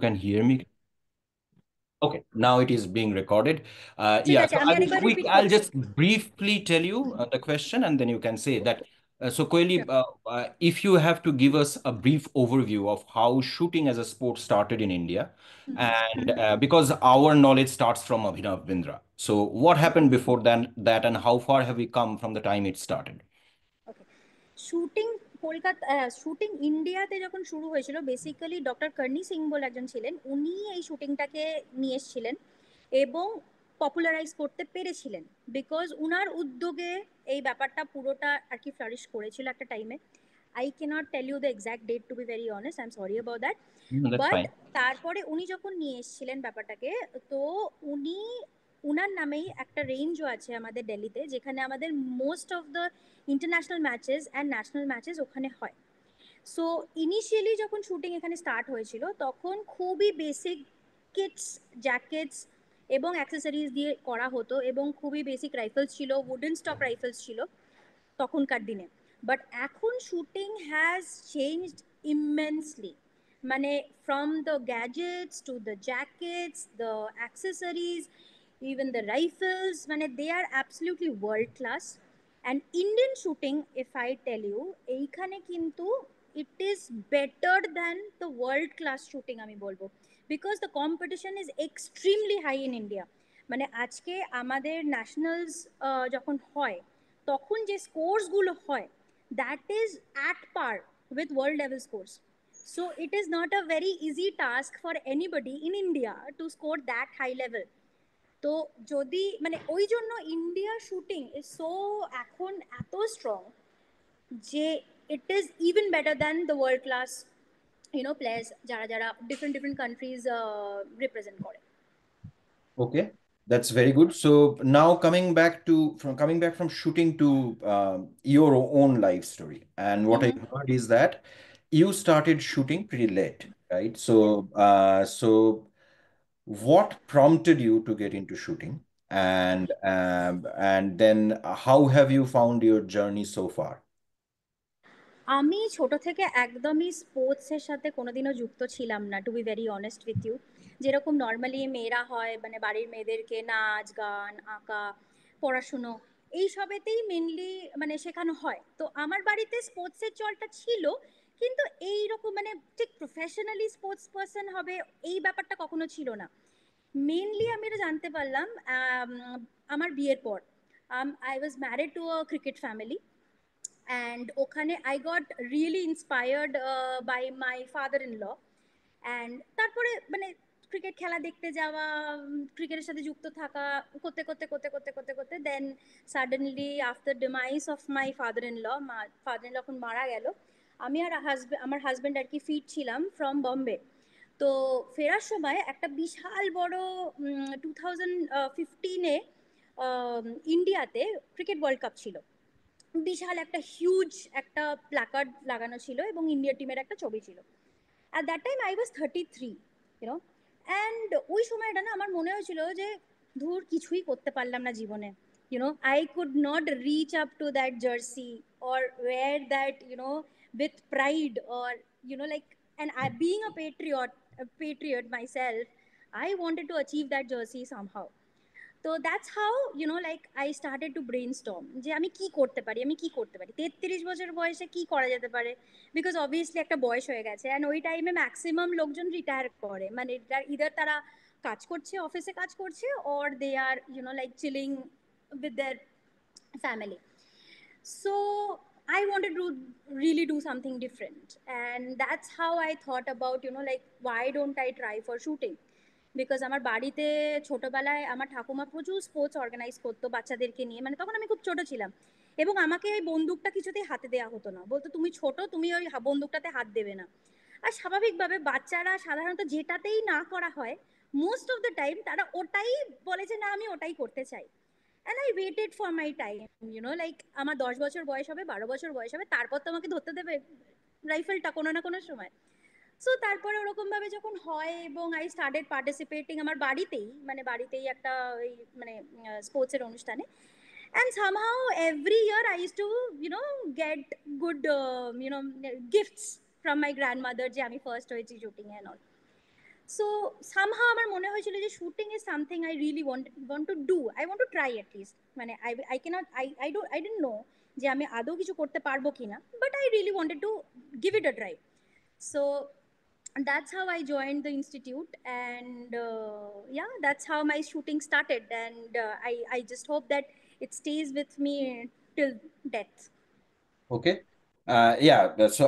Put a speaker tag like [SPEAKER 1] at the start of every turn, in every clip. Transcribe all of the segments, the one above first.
[SPEAKER 1] can hear me? Okay, now it is being recorded.
[SPEAKER 2] ঠিক
[SPEAKER 1] Yeah,
[SPEAKER 2] আছে,
[SPEAKER 1] so
[SPEAKER 2] আমি আরেকবার রিপিট
[SPEAKER 1] I'll
[SPEAKER 2] করছি।
[SPEAKER 1] just briefly tell you the question and then you can say that. So, Koili,
[SPEAKER 2] Sure.
[SPEAKER 1] if you have to give us a brief overview of how shooting as a sport started in India, and because our knowledge starts from Abhinav Bindra. So, what happened before then, that and how far have we come from the time it started?
[SPEAKER 2] Okay. Shooting Kolkata, shooting ইন্ডিয়াতে যখন শুরু হয়েছিল, basically doctor কর্ণি Singh বলে একজন ছিলেন, উনি এই শুটিংটাকে নিয়ে এসেছিলেন এবং পপুলারাইজ করতে পেরেছিলেন, বিকজ উনার উদ্যোগে এই ব্যাপারটা পুরোটা আর কি ফ্লারিশ করেছিল একটা টাইমে। I can't tell you the exact date, to be very honest, I am sorry about that.
[SPEAKER 1] That's
[SPEAKER 2] but
[SPEAKER 1] fine.
[SPEAKER 2] তারপরে উনি যখন নিয়ে এসেছিলেন ব্যাপারটাকে, তো উনি উনার নামেই একটা রেঞ্জও আছে আমাদের দিল্লিতে, যেখানে আমাদের most of the international matches and national matches ওখানে হয়। সো ইনিশিয়ালি যখন শুটিং এখানে স্টার্ট হয়েছিল, তখন খুবই বেসিক কিটস, জ্যাকেটস এবং অ্যাক্সেসরিজ দিয়ে করা হতো, এবং খুবই বেসিক রাইফেলস ছিল, উডেন স্টক রাইফেলস ছিল তখনকার দিনে। বাট এখন শুটিং হ্যাজ চেঞ্জড ইমেন্সলি, মানে from the gadgets to the jackets, the accessories, even the rifles, মানে they are absolutely world class. And Indian shooting, if I tell you, এইখানে কিন্তু it is better than the world class shooting আমি বলবো, because the competition is extremely high in India. মানে আজকে আমাদের nationals যখন হয়, তখন যে স্কোরসগুলো হয়, that is at per with world level scores. So it is not a very easy task for anybody in India to score that high level. তো যদি মানে ওই জন্য ইন্ডিয়া শুটিং ইজ সো এখন এত স্ট্রং যে it is even better than the world class players যারা যারা ডিফারেন্ট ডিফারেন্ট কান্ট্রিজ রিপ্রেজেন্ট করে।
[SPEAKER 1] Okay, that's very good. So now coming back from shooting to your own life story, and what I heard is that you started shooting pretty late, right? So what prompted you to get into shooting, and then how have you found your journey so far?
[SPEAKER 2] আমি ছোট থেকে একদমই স্পোর্টসের সাথে কোনোদিনও যুক্ত ছিলাম না, to be very honest with you. যেরকম নর্মালি মেয়েরা হয়, মানে বাড়ির মেয়েদেরকে নাচ গান আঁকা পড়াশুনো এইসবেতেই মেনলি মানে শেখানো হয়। তো আমার বাড়িতে স্পোর্টসের চলটা ছিল, কিন্তু এইরকম মানে ঠিক প্রফেশনালি স্পোর্টস পার্সন হবে এই ব্যাপারটা কখনো ছিল না। মেনলি আমি এটা জানতে পারলাম আমার বিয়ের পর। I was married to a cricket family, and ওখানে I got really inspired by my father in law. And তারপরে মানে ক্রিকেট খেলা দেখতে যাওয়া, ক্রিকেটের সাথে যুক্ত থাকা, করতে করতে করতে করতে করতে করতে then suddenly after demise of my father in law, father in law যখন মারা গেল, আমি আর আমার হাজব্যান্ড আর কি ফিট ছিলাম ফ্রম বম্বে। তো ফেরার সময় একটা বিশাল বড় 2015-এ ইন্ডিয়াতে ক্রিকেট ওয়ার্ল্ড কাপ ছিল। বিশাল একটা হিউজ একটা প্ল্যাকার্ড লাগানো ছিল এবং ইন্ডিয়া টিমের একটা ছবি ছিল। At that time I was 33, you know. And ওই সময়টা না আমার মনে হয়েছিল যে ধুর কিছুই করতে পারলাম না জীবনে, I could not reach up to that jersey or wear that, with pride, or like, and I being a patriot myself, I wanted to achieve that jersey somehow. তো that's how like I started to brainstorm, যে আমি কি করতে পারি, আমি কি করতে পারি 33 বছর বয়সে কি করা যেতে পারে, বিকজ অবভিয়াসলি একটা বয়স হয়ে গেছে। অ্যান্ড ওই টাইমে ম্যাক্সিমাম লোকজন রিটায়ার করে, মানে ইদার তারা কাজ করছে, অফিসে কাজ করছে, or they are like chilling with their family. So I wanted to really do something different, and that's how I thought about, like, why don't I try for shooting? Because আমার বাড়িতে ছোটবেলায় আমার ঠাকুমা প্রচুর স্পোর্টস অর্গানাইজ করতো বাচ্চাদেরকে নিয়ে, মানে তখন আমি খুব ছোট ছিলাম, এবং আমাকে ওই বন্দুকটা কিছুতেই হাতে দেওয়া হতো না, বলতো তুমি ছোট, তুমি ওই বন্দুকটাতে হাত দেবে না। আর স্বাভাবিকভাবে বাচ্চারা সাধারণত যেটাতেই না করা হয়, মোস্ট অফ দ্য টাইম তারা ওটাই বলে যে না আমি ওটাই করতে চাই। And I waited for my time, like আমার 10 বছর বয়স হবে, 12 বছর বয়স হবে, তারপর তো আমাকে ধরতে দেবে রাইফেলটা কোনো না কোনো সময়। সো তারপরে ওরকমভাবে যখন হয় এবং আই স্টার্টেড পার্টিসিপেটিং আমার বাড়িতেই, মানে বাড়িতেই একটা ওই মানে স্পোর্টসের অনুষ্ঠানে। And somehow every year I use to get good gifts from my grandmother, যে আমি ফার্স্ট হয়েছি shooting and all. So somehow আমার মনে হয়েছিল যে shooting is something I really want to do, I want to try at least. মানে I cannot I don't know যে আমি আদৌ কিছু করতে পারবো কিনা, but I really wanted to give it a try. So that's how I joined the institute, and yeah, that's how my shooting started, and I just hope that it stays with me till death.
[SPEAKER 1] Okay. Yeah, so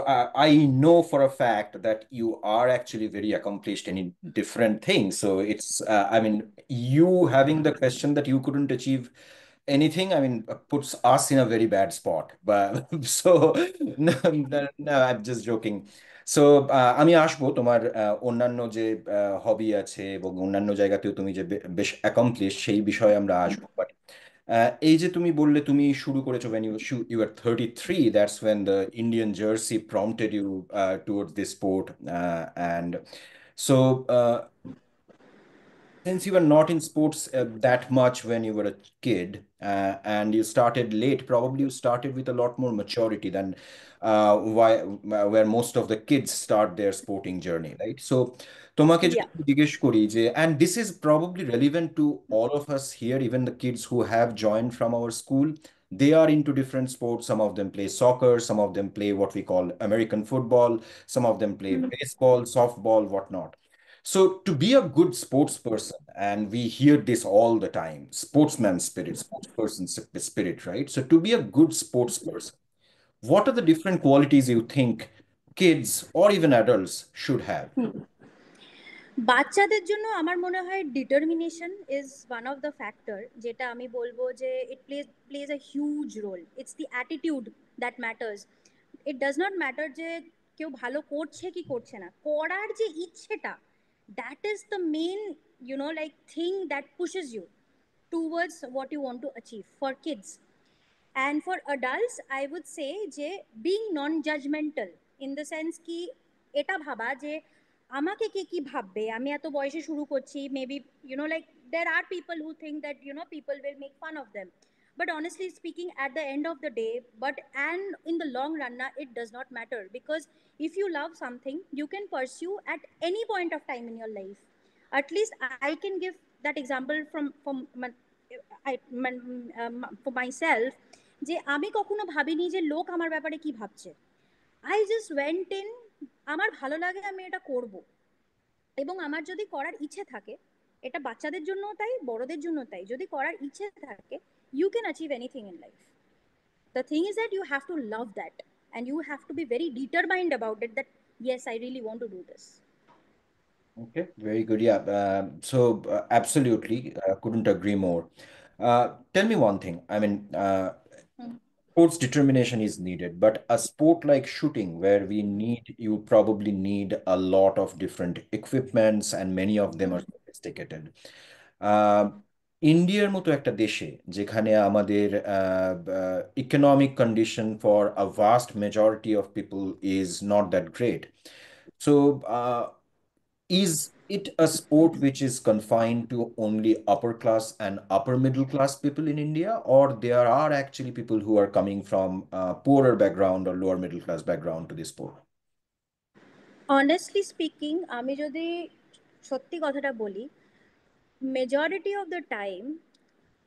[SPEAKER 1] I know for a fact that you are actually very accomplished in different things. So it's, I mean, you having the question that you couldn't achieve anything, I mean, puts us in a very bad spot. But so, no, no, I'm just joking. So, আমি আসবো তোমার অন্যান্য যে হবি আছে এবং অন্যান্য জায়গাতেও তুমি যে বেশ অ্যাকমপ্লিশ সেই বিষয়ে আমরা আসবো। এই যে তুমি বললে তুমি শুরু করেছো when you were 33, that's when the Indian jersey prompted you towards this sport, and so since you were not in sports that much when you were a kid, and you started late, probably you started with a lot more maturity than where most of the kids start their sporting journey, right? So তোমাকে যদি
[SPEAKER 2] Yeah.
[SPEAKER 1] আমি জিজ্ঞেস করি যে, and this is probably relevant to all of us here, even the kids who have joined from our school, they are into different sports. Some of them play soccer, some of them play what we call American football, some of them play baseball, softball, whatnot. So, to be a good sports person, and we hear this all the time, sportsman spirit, sportsperson spirit, right? So, to be a good sports person, what are the different qualities you think kids or even adults should have?
[SPEAKER 2] বাচ্চাদের জন্য আমার মনে হয় determination is one of the factor, যেটা আমি বলবো যে it plays a huge role. It's the attitude that matters. It does not matter যে কেউ ভালো করছে কি করছে না, করার যে ইচ্ছেটা, that is the main like thing that pushes you towards what you want to achieve for kids. And for adults, I would say je being non-judgmental in the sense ki এটা ভাবা যে আমাকে কে কি ভাববে, আমি এত বয়সে শুরু করছি, maybe like there are people who think that people will make fun of them, but honestly speaking, at the end of the day, and in the long run it does not matter, because if you love something you can pursue at any point of time in your life. At least I can give that example for myself, যে আমি কখনো ভাবিনি যে লোক আমার ব্যাপারে কি ভাবছে। আই জাস্ট ওয়েন্ট ইন, আমার ভালো লাগে আমি এটা করব, এবং আমার যদি করার ইচ্ছে থাকে, এটা বাচ্চাদের জন্য তাই, বড়দের জন্য তাই, যদি করার ইচ্ছে থাকে, you can achieve anything in life. The thing is that you have to love that, and you have to be very determined about it, that yes I really want to do this.
[SPEAKER 1] Okay, very good. Yeah. So, absolutely, couldn't agree more. Tell me one thing. I mean, sports determination is needed, but a sport like shooting, where you probably need a lot of different equipments, and many of them are sophisticated. আহ ইন্ডিয়ার মতো একটা দেশে যেখানে আমাদের economic condition for a vast majority of people is not that great, so is it a sport which is confined to only upper class and upper middle class people in India, or there are actually people who are coming from poorer background or lower middle class background to this sport?
[SPEAKER 2] Honestly speaking, আমি যদি সত্যি কথাটা বলি, majority of the time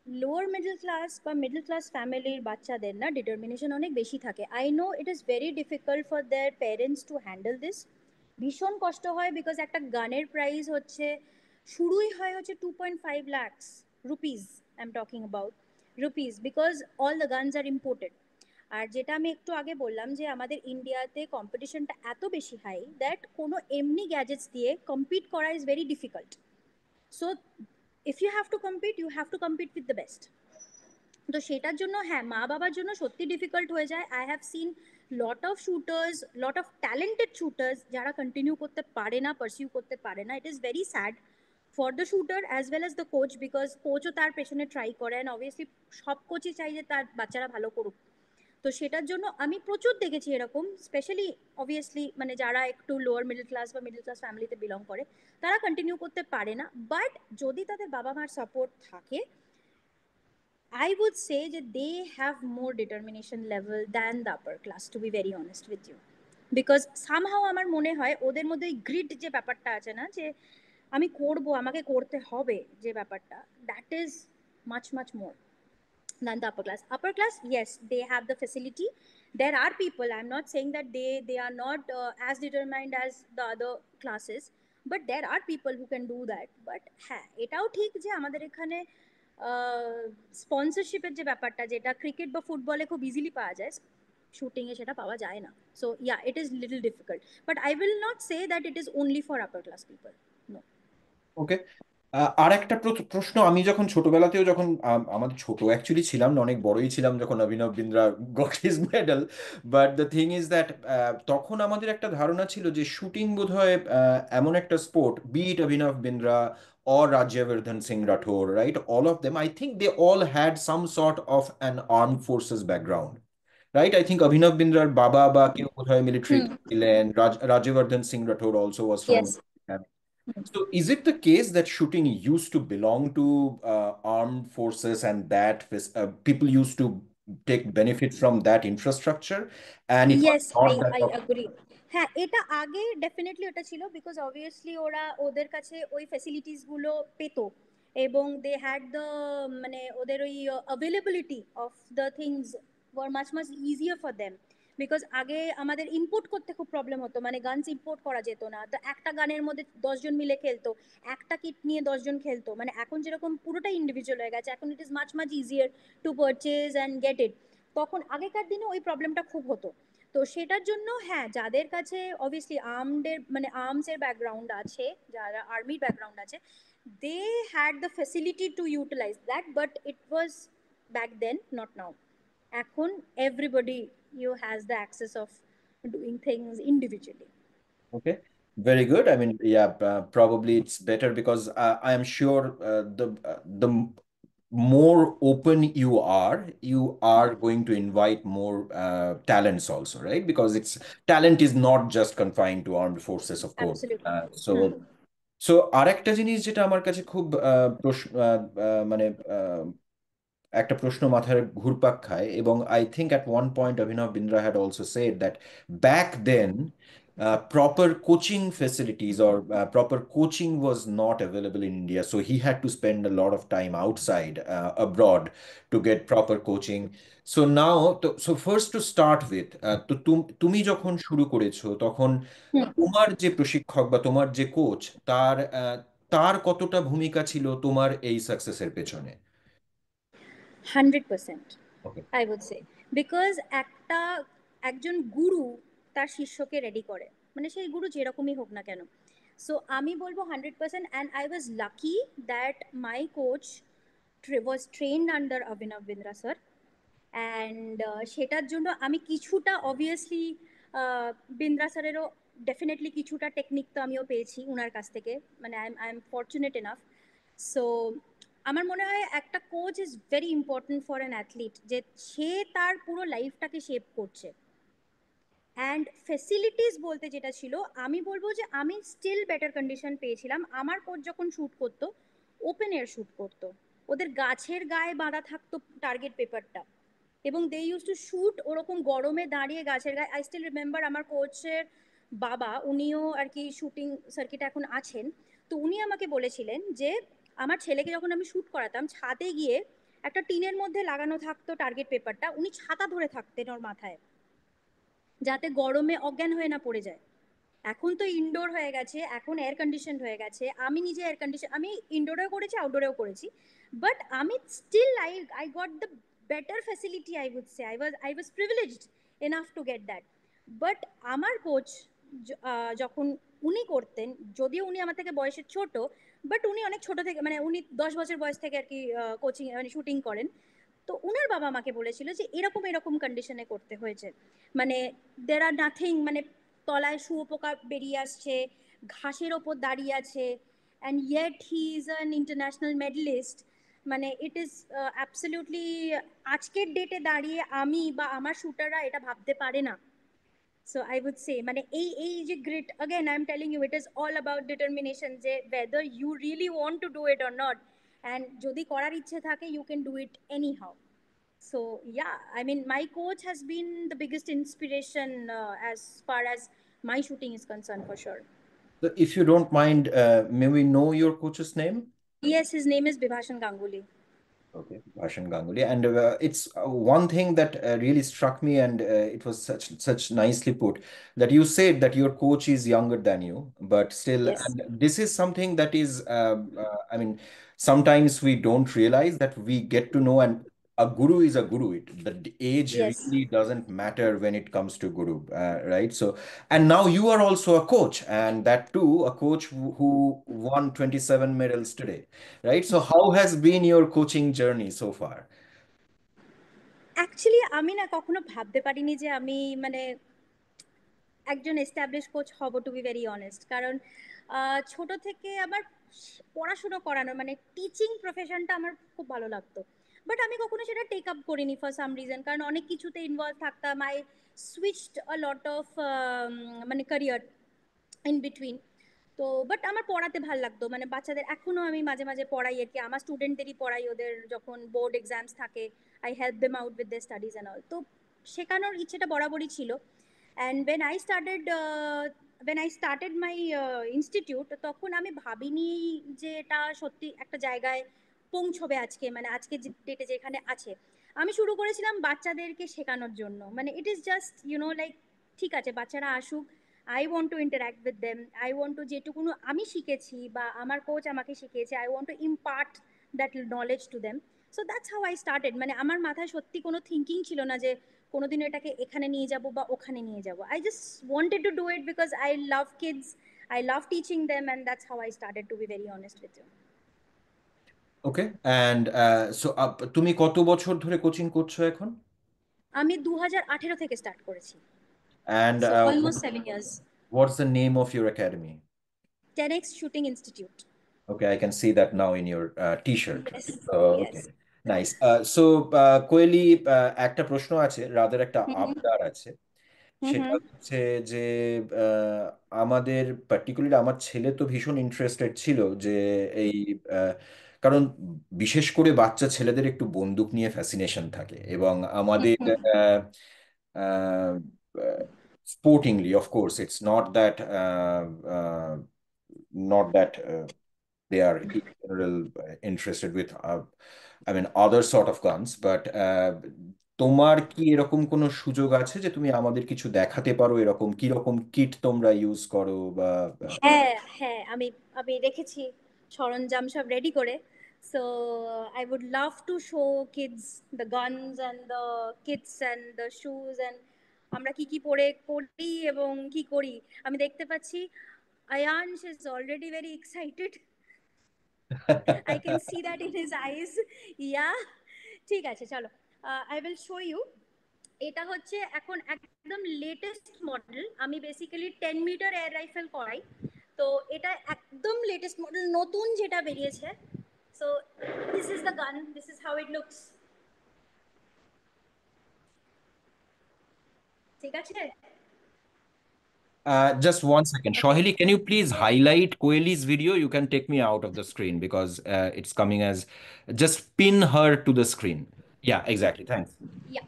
[SPEAKER 2] lower middle class বা middle class ফ্যামিলির বাচ্চাদের না determination অনেক বেশি থাকে। I know it is very difficult for their parents to handle this. ভীষণ কষ্ট হয়, বিকজ একটা গানের প্রাইস হচ্ছে, শুরুই হয় হচ্ছে 2.5 lakhs rupees, I am talking about rupees, because all the guns are imported. আর যেটা আমি একটু আগে বললাম যে আমাদের ইন্ডিয়াতে কম্পিটিশনটা এত বেশি হাই দ্যাট কোনো এমনি গ্যাজেটস দিয়ে কম্পিট করা is very difficult. So if you have to compete, you have to compete with the best. তো সেটার জন্য হ্যাঁ, মা বাবার জন্য সত্যি ডিফিকাল্ট হয়ে যায়। I have seen lot of shooters, lot of talented shooters যারা কন্টিনিউ করতে পারে না, পারসিউ করতে পারে না। It is very sad for the shooter as well as the coach, because কোচও তার পেছনে ট্রাই করে, অ্যান্ড অবভিয়াসলি সব কোচই চাই যে তার বাচ্চারা ভালো করুক। তো সেটার জন্য আমি প্রচুর দেখেছি এরকম, স্পেশালি অবভিয়াসলি মানে যারা একটু লোয়ার মিডল ক্লাস বা মিডল ক্লাস ফ্যামিলিতে বিলং করে, তারা কন্টিনিউ করতে পারে না। বাট যদি তাদের বাবা মার সাপোর্ট থাকে, I would say that they have more determination level than the upper class, to be very honest with you. Because somehow আমার মনে হয় ওদের মধ্যে গ্রিড যে ব্যাপারটা আছে না, যে আমি করব, আমাকে করতে হবে যে ব্যাপারটা, that is much much more than the upper class. Upper class, yes, they have the facility. There are people, I'm not saying that they are not as determined as the other classes, but there are people who can do that. But হ্যাঁ, এটাও ঠিক যে আমাদের এখানে স্পন্সরশিপের যে ব্যাপারটা, যেটা cricket বা ফুটবলে খুব ইজিলি পাওয়া যায়, শুটিংয়ে সেটা পাওয়া যায় না। So yeah, it is little difficult, but I will not say that it is only for upper class people, no.
[SPEAKER 1] Okay. আর একটা প্রশ্ন, আমি যখন ছোটবেলাতেও যখন আমাদের ছোট অ্যাকচুয়ালি ছিলাম না, অনেক বড়ই ছিলাম যখন অভিনব Bindra goat his medal. But the thing is that তখন আমাদের একটা ধারণা ছিল যে শুটিং বোধহয় এমন একটা স্পোর্ট, বিট অভিনব Bindra or Rajyavardhan Singh Rathore, right? All of them, I think they all had some sort of an armed forces background, right? I think Abhinav Bindra'r baba ba কেউ বোধহয় মিলিটারি ছিলেন, Rajyavardhan Singh Rathore also was from.
[SPEAKER 2] Yes.
[SPEAKER 1] So, is it the case that shooting used to belong to armed forces and that people used to take benefit from that infrastructure, and it was
[SPEAKER 2] yes, I
[SPEAKER 1] not that
[SPEAKER 2] I
[SPEAKER 1] of.
[SPEAKER 2] Agree. হ্যাঁ, এটা আগে definitely ওটা ছিল, because obviously ওরা ওদের কাছে ওই ফেসিলিটিসগুলো পেতো, এবং দে হ্যাড দ্য, মানে ওদের ওই availability of the things war much much easier for them. Because আগে আমাদের ইম্পোর্ট করতে খুব প্রবলেম হতো, মানে গানস ইম্পোর্ট করা যেত না, তো একটা গানের মধ্যে 10 জন মিলে খেলতো, একটা কিট নিয়ে 10 জন খেলতো। মানে এখন যেরকম পুরোটাই ইন্ডিভিজুয়াল হয়ে গেছে, এখন it is much much easier two purchase and get it. তখন আগেকার দিনে ওই প্রবলেমটা খুব হতো। তো সেটার জন্য হ্যাঁ, যাদের কাছে অবভিয়াসলি আর্মডের মানে আর্মসের ব্যাকগ্রাউন্ড আছে, যারা আর্মির ব্যাকগ্রাউন্ড আছে, they had the facility to utilize that, but it was back then, not now. এখন everybody you has the access of doing things individually.
[SPEAKER 1] Okay, very good. I mean, yeah, probably it's better because I am sure the more open you are going to invite more talents also, right? Because it's talent is not just confined to armed forces, of course.
[SPEAKER 2] Absolutely.
[SPEAKER 1] So so আরেকটা জিনিস যেটা আমার কাছে খুব মানে একটা প্রশ্ন মাথায় ঘুরপাক খায়, এবং I think at one point Abhinav Bindra had also said that back then proper coaching facilities or proper coaching was not available in India. So he had to spend a lot of time outside, abroad, to get proper coaching. So now, so first to start with, তো তুমি যখন শুরু করেছো তখন তোমার যে প্রশিক্ষক বা তোমার যে কোচ, তার কতটা ভূমিকা ছিল তোমার এই সাকসেসের পেছনে?
[SPEAKER 2] 100%,
[SPEAKER 1] okay.
[SPEAKER 2] I would say. Because একজন গুরু তার শিষ্যকে রেডি করে, মানে সেই গুরু যেরকমই হোক না কেন। সো আমি বলবো 100%, and I was lucky that my coach was trend under অভিনব বিন্দ্রা স্যার। অ্যান্ড সেটার জন্য আমি কিছুটা অবভিয়াসলি বিন্দ্রা স্যারেরও ডেফিনেটলি কিছুটা টেকনিক তো আমিও পেয়েছি ওনার কাছ থেকে, মানে I am fortunate enough. So আমার মনে হয় একটা coach is very important for an athlete, যে সে তার পুরো লাইফটাকে শেপ করছে। অ্যান্ড ফেসিলিটিস বলতে যেটা ছিল, আমি বলবো যে আমি স্টিল বেটার কন্ডিশন পেয়েছিলাম। আমার কোচ যখন শ্যুট করতো, ওপেন এয়ার শ্যুট করতো, ওদের গাছের গায়ে বাঁধা থাকতো টার্গেট পেপারটা, এবং দে ইউজ টু শ্যুট ওরকম গরমে দাঁড়িয়ে গাছের গায়ে। আই স্টিল রিমেম্বার আমার কোচের বাবা, উনিও আর কি শুটিং সার্কিটে এখন আছেন। তো উনি আমাকে বলেছিলেন যে আমার ছেলেকে যখন আমি শ্যুট করাতাম, ছাদে গিয়ে একটা টিনের মধ্যে লাগানো থাকতো টার্গেট পেপারটা, উনি ছাতা ধরে থাকতেন ওর মাথায়, যাতে গরমে অজ্ঞান হয়ে না পড়ে যায়। এখন তো ইনডোর হয়ে গেছে, এখন এয়ার কন্ডিশন হয়ে গেছে, আমি নিজে এয়ার কন্ডিশন, আমি ইনডোরেও করেছি আউটডোরেও করেছি, বাট আমি still I got the better facility, I would say I was privileged enough to get that. But আমার কোচ যখন উনি করতেন, যদিও উনি আমার থেকে বয়সে ছোট, বাট উনি অনেক ছোট থেকে, মানে উনি 10 বছর বয়স থেকে আর কি কোচিং মানে শুটিং করেন। তো উনার বাবা আমাকে বলেছিল যে এরকম এরকম কন্ডিশনে করতে হয়েছে, মানে দের আর নাথিং, মানে তলায় শুয়োপোকা বেরিয়ে আসছে, ঘাসের ওপর দাঁড়িয়ে আছে, and yet he is an international medallist. মানে ইট ইজ অ্যাবসলিউটলি, আজকের ডেটে দাঁড়িয়ে আমি বা আমার শুটাররা এটা ভাবতে পারে না। সো আই উড সে মানে এই যে grit, again I am telling you, it is all about determination, যে whether you really want to do it or not, and যদি করার ইচ্ছে থাকে you can do it anyhow. So yeah, I mean my coach has been the biggest inspiration as far as my shooting is concerned, for sure.
[SPEAKER 1] So if you don't mind, may we know your coach's name?
[SPEAKER 2] Yes, his name is Bibhashan Ganguly.
[SPEAKER 1] Okay, Bhashan Ganguly, and it's one thing that really struck me, and it was such nicely put that you said that your coach is younger than you, but still,
[SPEAKER 2] Yes.
[SPEAKER 1] and this is something that is, I mean, sometimes we don't realize that we get to know, and a guru is a guru. The age
[SPEAKER 2] Yes.
[SPEAKER 1] really doesn't matter when it comes to guru, right? So, and now you are also a coach, and that too, a coach who won 27 medals today, right? So how has been your coaching journey so far?
[SPEAKER 2] Actually আমি না কখনো ভাবতে পারিনি যে আমি মানে একজন establish coach হব, টু বি ভেরি অনেস্ট। কারণ ছোট থেকে আমার পড়াশুনো করানো মানে টিচিং প্রফেশনটা আমার খুব ভালো লাগতো, বাট আমি কখনো সেটা টেক আপ করিনি ফর সাম রিজন, কারণ অনেক কিছুতে ইনভলভ থাকতাম। I switched a lot of মানে ক্যারিয়ার ইন বিটুইন। তো বাট আমার পড়াতে ভাল লাগতো, মানে বাচ্চাদের এখনো আমি মাঝে মাঝে পড়াই আর কি, আমার স্টুডেন্টদেরই পড়াই, ওদের যখন বোর্ড এক্সামস থাকে I help them out with there studies and all. তো শেখানোর ইচ্ছেটা বরাবরই ছিল। And when I started my institute, তখন আমি ভাবিনি যে এটা সত্যি একটা জায়গায় পৌঁছবে আজকে, মানে আজকে যে ডেটে যেখানে আছে। আমি শুরু করেছিলাম বাচ্চাদেরকে শেখানোর জন্য, মানে ইট ইজ জাস্ট লাইক ঠিক আছে বাচ্চারা আসুক, I want to interact with them, I want to যেটুকুনো আমি শিখেছি বা আমার কোচ আমাকে শিখিয়েছে, I want to impart that knowledge to them. So that's how I started. মানে আমার মাথায় সত্যি কোনো থিঙ্কিং ছিল না যে কোনোদিন এটাকে এখানে নিয়ে যাব বা ওখানে নিয়ে যাব। I just wanted to do it because I love kids, I love teaching them, and that's how I started, to be very honest with you.
[SPEAKER 1] Okay, and so তুমি কত বছর ধরে কোচিং করছো এখন?
[SPEAKER 2] আমি 2018 থেকে স্টার্ট করেছি,
[SPEAKER 1] And
[SPEAKER 2] so almost 7 years.
[SPEAKER 1] what's the name of your academy?
[SPEAKER 2] 10x shooting institute.
[SPEAKER 1] Okay, I can see that now in your t-shirt.
[SPEAKER 2] Yes. Yes.
[SPEAKER 1] Okay, nice. So, Koyeli, একটা প্রশ্ন আছে, রাদার একটা
[SPEAKER 2] হুম হুম
[SPEAKER 1] আবদার আছে।
[SPEAKER 2] হুম
[SPEAKER 1] সেটা
[SPEAKER 2] হুম
[SPEAKER 1] হচ্ছে যে আমাদের পার্টিকুলারলি আমার ছেলে তো ভীষণ ইন্টারেস্টেড ছিল যে এই আহ, কারণ বিশেষ করে বাচ্চা ছেলেদের একটু বন্দুক নিয়ে ফ্যাসিনেশন থাকে, এবং আমাদের
[SPEAKER 2] hmm
[SPEAKER 1] sportingly of course it's not that they are in general interested with I mean other sort of guns, but তোমার কি এরকম কোনো সুযোগ আছে যে তুমি আমাদের কিছু দেখাতে পারো, এরকম কি রকম কিট তোমরা ইউজ করো বা
[SPEAKER 2] হ্যাঁ হ্যাঁ, আমি আমি রেখেছি সরঞ্জাম সব রেডি করে। So I would love to show kids the guns and the kits and the shoes and আমরা কি কি পরে করি এবং কি করি। আমি দেখতে পাচ্ছি Ayansh is already very excited, I can see that in his eyes. Yeah, ঠিক আছে চলো, আই উইল শো ইউ। এটা হচ্ছে এখন একদম লেটেস্ট মডেল, আমি বেসিক্যালি 10 মিটার এয়ার রাইফেল করাই। তো এটা একদম লেটেস্ট মডেল, নতুন যেটা বেরিয়েছে। সো দিস ইজ দ্য গান, this is how it looks. ঠিক আছে।
[SPEAKER 1] just 1 second,
[SPEAKER 2] okay.
[SPEAKER 1] Shohili, can you please highlight Koeli's video? You can take me out of the screen because it's coming as, just pin her to the screen. Yeah, exactly, thanks.
[SPEAKER 2] ইয়া,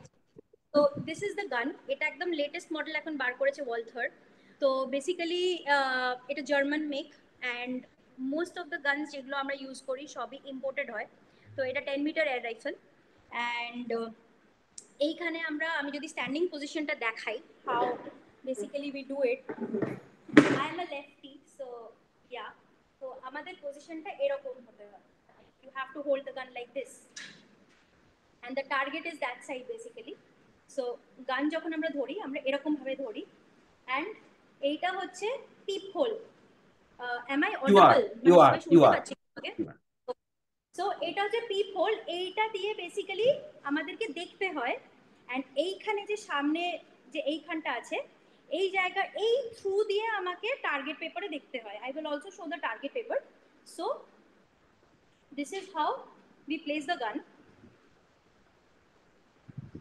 [SPEAKER 2] তো this is the গান, এটা একদম latest model এখন বার করেছে Walther. তো basically এটা German make, and most of the guns যেগুলো আমরা ইউজ করি সবই ইম্পোর্টেড হয়। তো এটা 10 মিটার এয়ার রাইফেল, অ্যান্ড এইখানে আমি যদি স্ট্যান্ডিং পজিশনটা দেখাই, how basically we do it. I am a lefty, so yeah, তো আমাদের পজিশনটা এরকম হতে হয়, you have to hold the gun like this, and the target is that side basically. So গান যখন আমরা ধরি আমরা এরকম ভাবে ধরি, and এইটা হচ্ছে পিপ whole. am I
[SPEAKER 1] You
[SPEAKER 2] audible?
[SPEAKER 1] are,
[SPEAKER 2] মানে
[SPEAKER 1] you
[SPEAKER 2] সবাই
[SPEAKER 1] are, you
[SPEAKER 2] শুনতে
[SPEAKER 1] are,
[SPEAKER 2] পাচ্ছে আমাকে?
[SPEAKER 1] you are.
[SPEAKER 2] সো এটা হচ্ছে পিপ হোল, এইটা দিয়ে বেসিক্যালি আমাদেরকে দেখতে হয়, অ্যান্ড এইখানে যে সামনে যে এইখানটা আছে এই জায়গা, এই থ্রু দিয়ে আমাকে টার্গেট পেপারে দেখতে হয়। I will also show the target paper. So this is how we place the gun,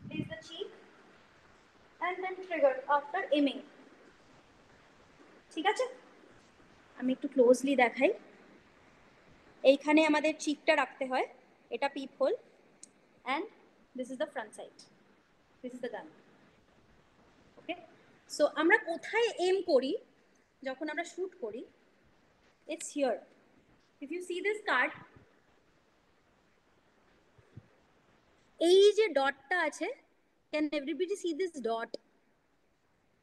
[SPEAKER 2] place the cheek and then trigger after aiming। ঠিক আছে, আমি একটু ক্লোজলি দেখাই। এইখানে আমাদের চিকটা রাখতে হয়, এটা peephole, and this is the front side, this is the gun. Okay, so আমরা কোথায় এম করি যখন আমরা শুট করি, it's here. If you see this card, এই যে ডটটা আছে, can everybody see this dot?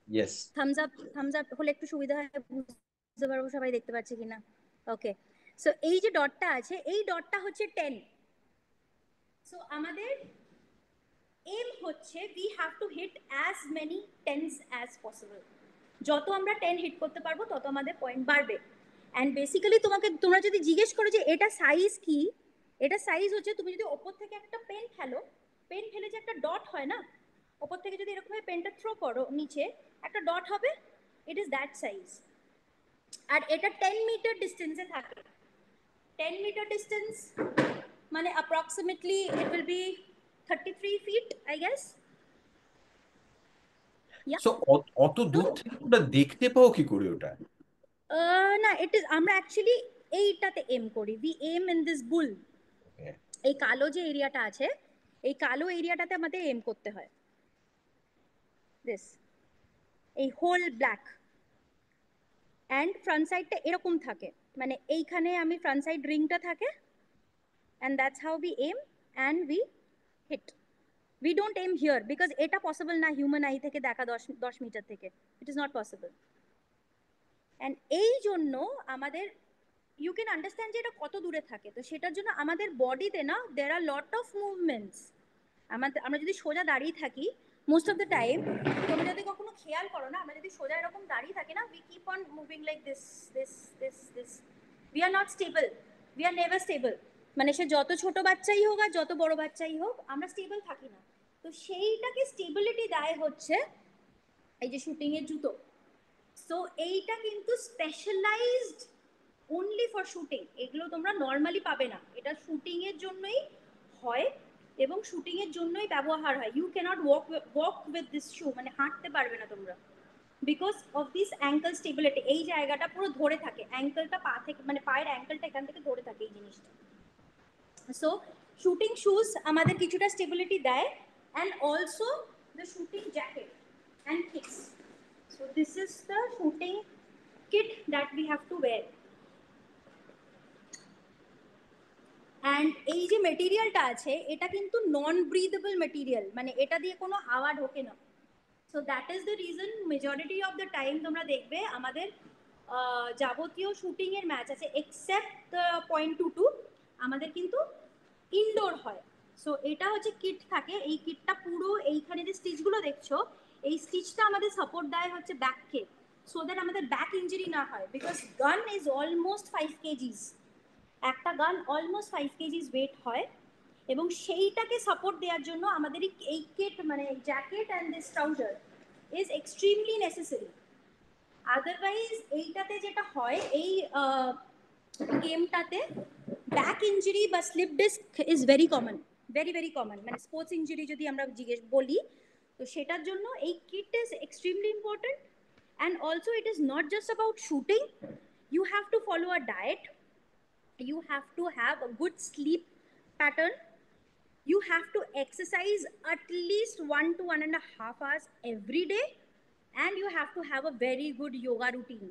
[SPEAKER 1] Yes.
[SPEAKER 2] Thumbs up হলে একটু সুবিধা হয়, বুঝতে পারবো সবাই দেখতে পাচ্ছে কিনা। ওকে, সো এই যে ডটটা আছে, এই ডটটা হচ্ছে 10। সো আমাদের এম হচ্ছে we have to hit as many tens as possible. যত আমরা 10 হিট করতে পারবো তত আমাদের পয়েন্ট বাড়বে। অ্যান্ড বেসিক্যালি তোমরা যদি জিজ্ঞেস করো যে এটা সাইজ কি, এটা সাইজ হচ্ছে তুমি যদি ওপর থেকে একটা পেন ফেলো, পেন ফেলে যে একটা ডট হয় না, ওপর থেকে যদি এরকম পেনটা থ্রো করো নিচে, একটা ডট হবে, ইট ইজ দ্যাট সাইজ। আর এটা 10 মিটার ডিস্টেন্সে থাকে। 10 মিটার ডিস্টেন্স মানে approximately it will be 33 feet I guess.
[SPEAKER 1] So অত দূর থেকে ওটা দেখতে পাও কি করে ওটা?
[SPEAKER 2] না, ইট ইজ, আমরা অ্যাকচুয়ালি এইটাতে এম করি, উই এম ইন দিস বুল। এই কালো যে এরিয়াটা আছে, এই কালো এরিয়াটাতে আমাদের এম করতে হয়। দিস, এই হোল ব্ল্যাক। অ্যান্ড ফ্রন্ট সাইডটা এরকম থাকে, মানে এইখানে আমি ফ্রন্ট সাইড রিংটা থাকে, and that's how we aim and we hit. We don't aim here because এটা পসিবল না হিউম্যান আই থেকে দেখা 10 মিটার থেকে, it is not possible. And এই জন্য আমাদের, ইউ ক্যান আন্ডারস্ট্যান্ড যে এটা কত দূরে থাকে। তো সেটার জন্য আমাদের বডিতে না দের আর লট অফ মুভমেন্টস। আমরা যদি সোজা দাঁড়িয়ে থাকি মোস্ট অফ দ্য টাইম, তোমরা যদি কখনো খেয়াল করো না, আমরা যদি সোজা এরকম দাঁড়িয়ে থাকি না, we keep on moving like this this this this. We are not stable, we are never stable. মানে সে যত ছোট বাচ্চাই হোক আর যত বড় বাচ্চাই হোক, আমরা স্টেবল থাকি না। তো সেইটাকে স্টেবিলিটি দেয় হচ্ছে এই যে শুটিং এর জুতো। সো এইটা কিন্তু স্পেশালাইজড অনলি ফর শুটিং, এগুলো তোমরা নর্মালি পাবে না, এটা শুটিং এর জন্যই হয় এবং শুটিং এর জন্যই ব্যবহার হয়। You can't walk with this shoe, মানে হাঁটতে পারবে না তোমরা, because of this ankle stability. এই জায়গাটা পুরো ধরে থাকে, অ্যাঙ্কেলটা পা থেকে, মানে পায়ের অ্যাঙ্কেলটা এখান থেকে ধরে থাকে এই জিনিসটা। সো শুটিং শুজ আমাদের কিছুটা স্টেবিলিটি দেয়, and also the shooting jacket and kits. So this is the shooting kit that we have to wear. And এই যে মেটেরিয়ালটা আছে এটা কিন্তু নন ব্রিদেবল মেটেরিয়াল, মানে এটা দিয়ে কোনো হাওয়া ঢোকে না। So that is the reason majority of the time তোমরা দেখবে আমাদের যাবতীয় শুটিং এর ম্যাচ আছে এক্সেপ্ট .22 আমাদের কিন্তু ইনডোর হয়। সো এটা হচ্ছে কিট থাকে, এই কিটটা পুরো এইখানে যে স্টিচগুলো দেখছো, এই স্টিচটা আমাদের সাপোর্ট দেয় হচ্ছে ব্যাককে, সো দ্যাট আমাদের ব্যাক ইঞ্জুরি না হয়, বিকজ গান ইজ অলমোস্ট 5 কেজিস, একটা গান অলমোস্ট 5 কেজিস ওয়েট হয়, এবং সেইটাকে সাপোর্ট দেওয়ার জন্য আমাদের এই কিট মানে jacket and this trouser is extremely necessary. Otherwise এইটাতে যেটা হয়, এই গেমটাতে ব্যাক ইঞ্জুরি বা slip disc is very common, very very common, মানে স্পোর্টস ইঞ্জুরি যদি আমরা বলি, তো সেটার জন্য এই kit is extremely important. And also it is not just about shooting, you have to follow a diet, you have to have a good sleep pattern, you have to exercise at least 1 to 1.5 hours every day, and you have to have a very good yoga routine.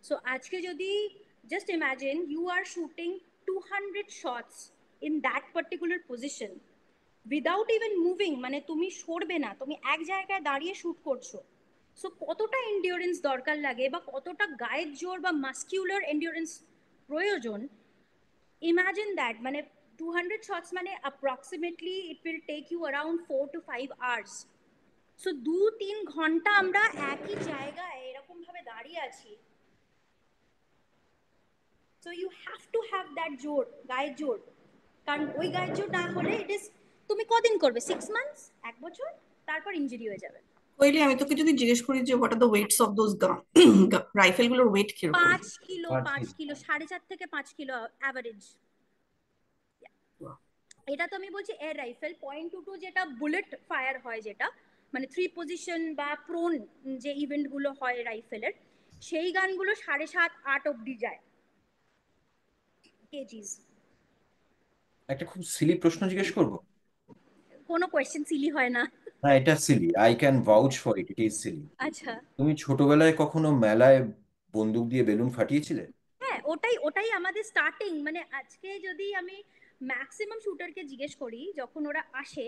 [SPEAKER 2] So আজকে যদি just imagine you are shooting 200 shots in that particular position without even moving, মানে তুমি সরবে না, তুমি এক জায়গায় দাঁড়িয়ে শুট করছো, সো কতটা এন্ডিওরেন্স দরকার লাগে বা কতটা গায়ের জোর বা মাস্কিউলার এন্ডিওরেন্স প্রয়োজন। ইমাজিন দ্যাট, মানে 200 shots মানে approximately it will take you around 4 to 5 hours. So 2-3 ঘন্টা আমরা একই জায়গায় এরকম ভাবে দাঁড়িয়ে আছি। So you have to have that জোর, গায়ের জোর, কারণ ওই গায়ের জোর না হলে ইট ইজ, তুমি কদিন করবে, 6 months, 1 বছর, তারপর ইঞ্জুরি হয়ে যাবে।
[SPEAKER 3] কোয়েলি, আমি তোকে যদি জিজ্ঞেস করি যে what are the weights of those gun, rifle গুলোর ওয়েট কিরকম?
[SPEAKER 2] 5 কিলো, 5 কিলো, 4.5 থেকে 5 কিলো অ্যাভারেজ। এটা তো আমি বলছি এয়ার রাইফেল। .22 যেটা বুলেট ফায়ার হয়, যেটা মানে 3 পজিশন বা প্রোন যে ইভেন্টগুলো হয় রাইফেলের, সেই গানগুলো 7.5-8 অব্দি যায় কেজিস।
[SPEAKER 1] একটা খুব সিলি প্রশ্ন জিজ্ঞেস করবো।
[SPEAKER 2] কোনো কোয়েশ্চেন সিলি হয় না।
[SPEAKER 1] না, এটা silly, I can vouch for it, it is silly.
[SPEAKER 2] আচ্ছা,
[SPEAKER 1] তুমি ছোটবেলায় কখনো মেলায় বন্দুক দিয়ে বেলুন ফাটিয়েছিলে?
[SPEAKER 2] হ্যাঁ, ওটাই ওটাই আমাদের স্টার্টিং। মানে আজকে যদি আমি ম্যাক্সিমাম শুটারকে জিজ্ঞেস করি, যখন ওরা আসে,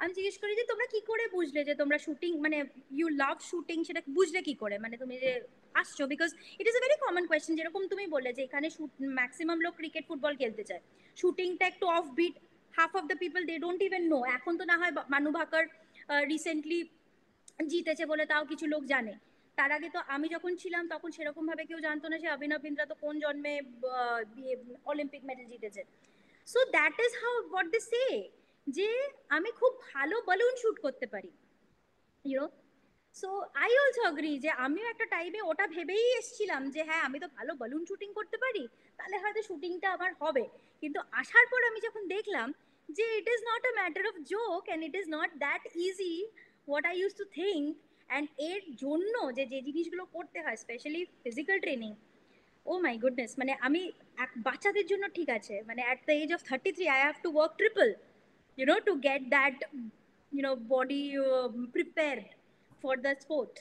[SPEAKER 2] আমি জিজ্ঞেস করি যে তোমরা কি করে বুঝলে যে তোমরা শুটিং, মানে ইউ লাভ শুটিং, সেটা বুঝলে কি করে, মানে তুমি যে আসছো, because it is a very common question. যেরকম তুমি বললে যে এখানে ম্যাক্সিমাম লোক ক্রিকেট ফুটবল খেলতে চায়, শুটিংটা একটু offbeat, half of the people they don't even know. এখন তো না হয় মানু ভাকর রিসেন্টলি জিতেছে বলে তাও কিছু লোক জানে। তার আগে তো আমি যখন ছিলাম তখন সেরকম ভাবে কেউ জানতো না যে অভিনব বিন্দ্রা তো কোন জন্মে অলিম্পিক মেডেল জিতেছে। So that is how what they say, যে আমি খুব ভালো বালুন শুট করতে পারি, you know. So I also agree যে আমিও একটা টাইমে ওটা ভেবেই এসেছিলাম যে হ্যাঁ আমি তো ভালো বালুন শুটিং করতে পারি, তাহলে হয়তো শুটিংটা আমার হবে। কিন্তু আসার পর আমি যখন দেখলাম যে it is not a matter of joke and it is not that easy what I use to think. And এর জন্য যে যে জিনিসগুলো করতে হয়, specially physical training, oh my goodness, মানে আমি বাচ্চাদের জন্য ঠিক আছে, মানে at the age of 33 I have to work triple, to get that, body prepared for the sport.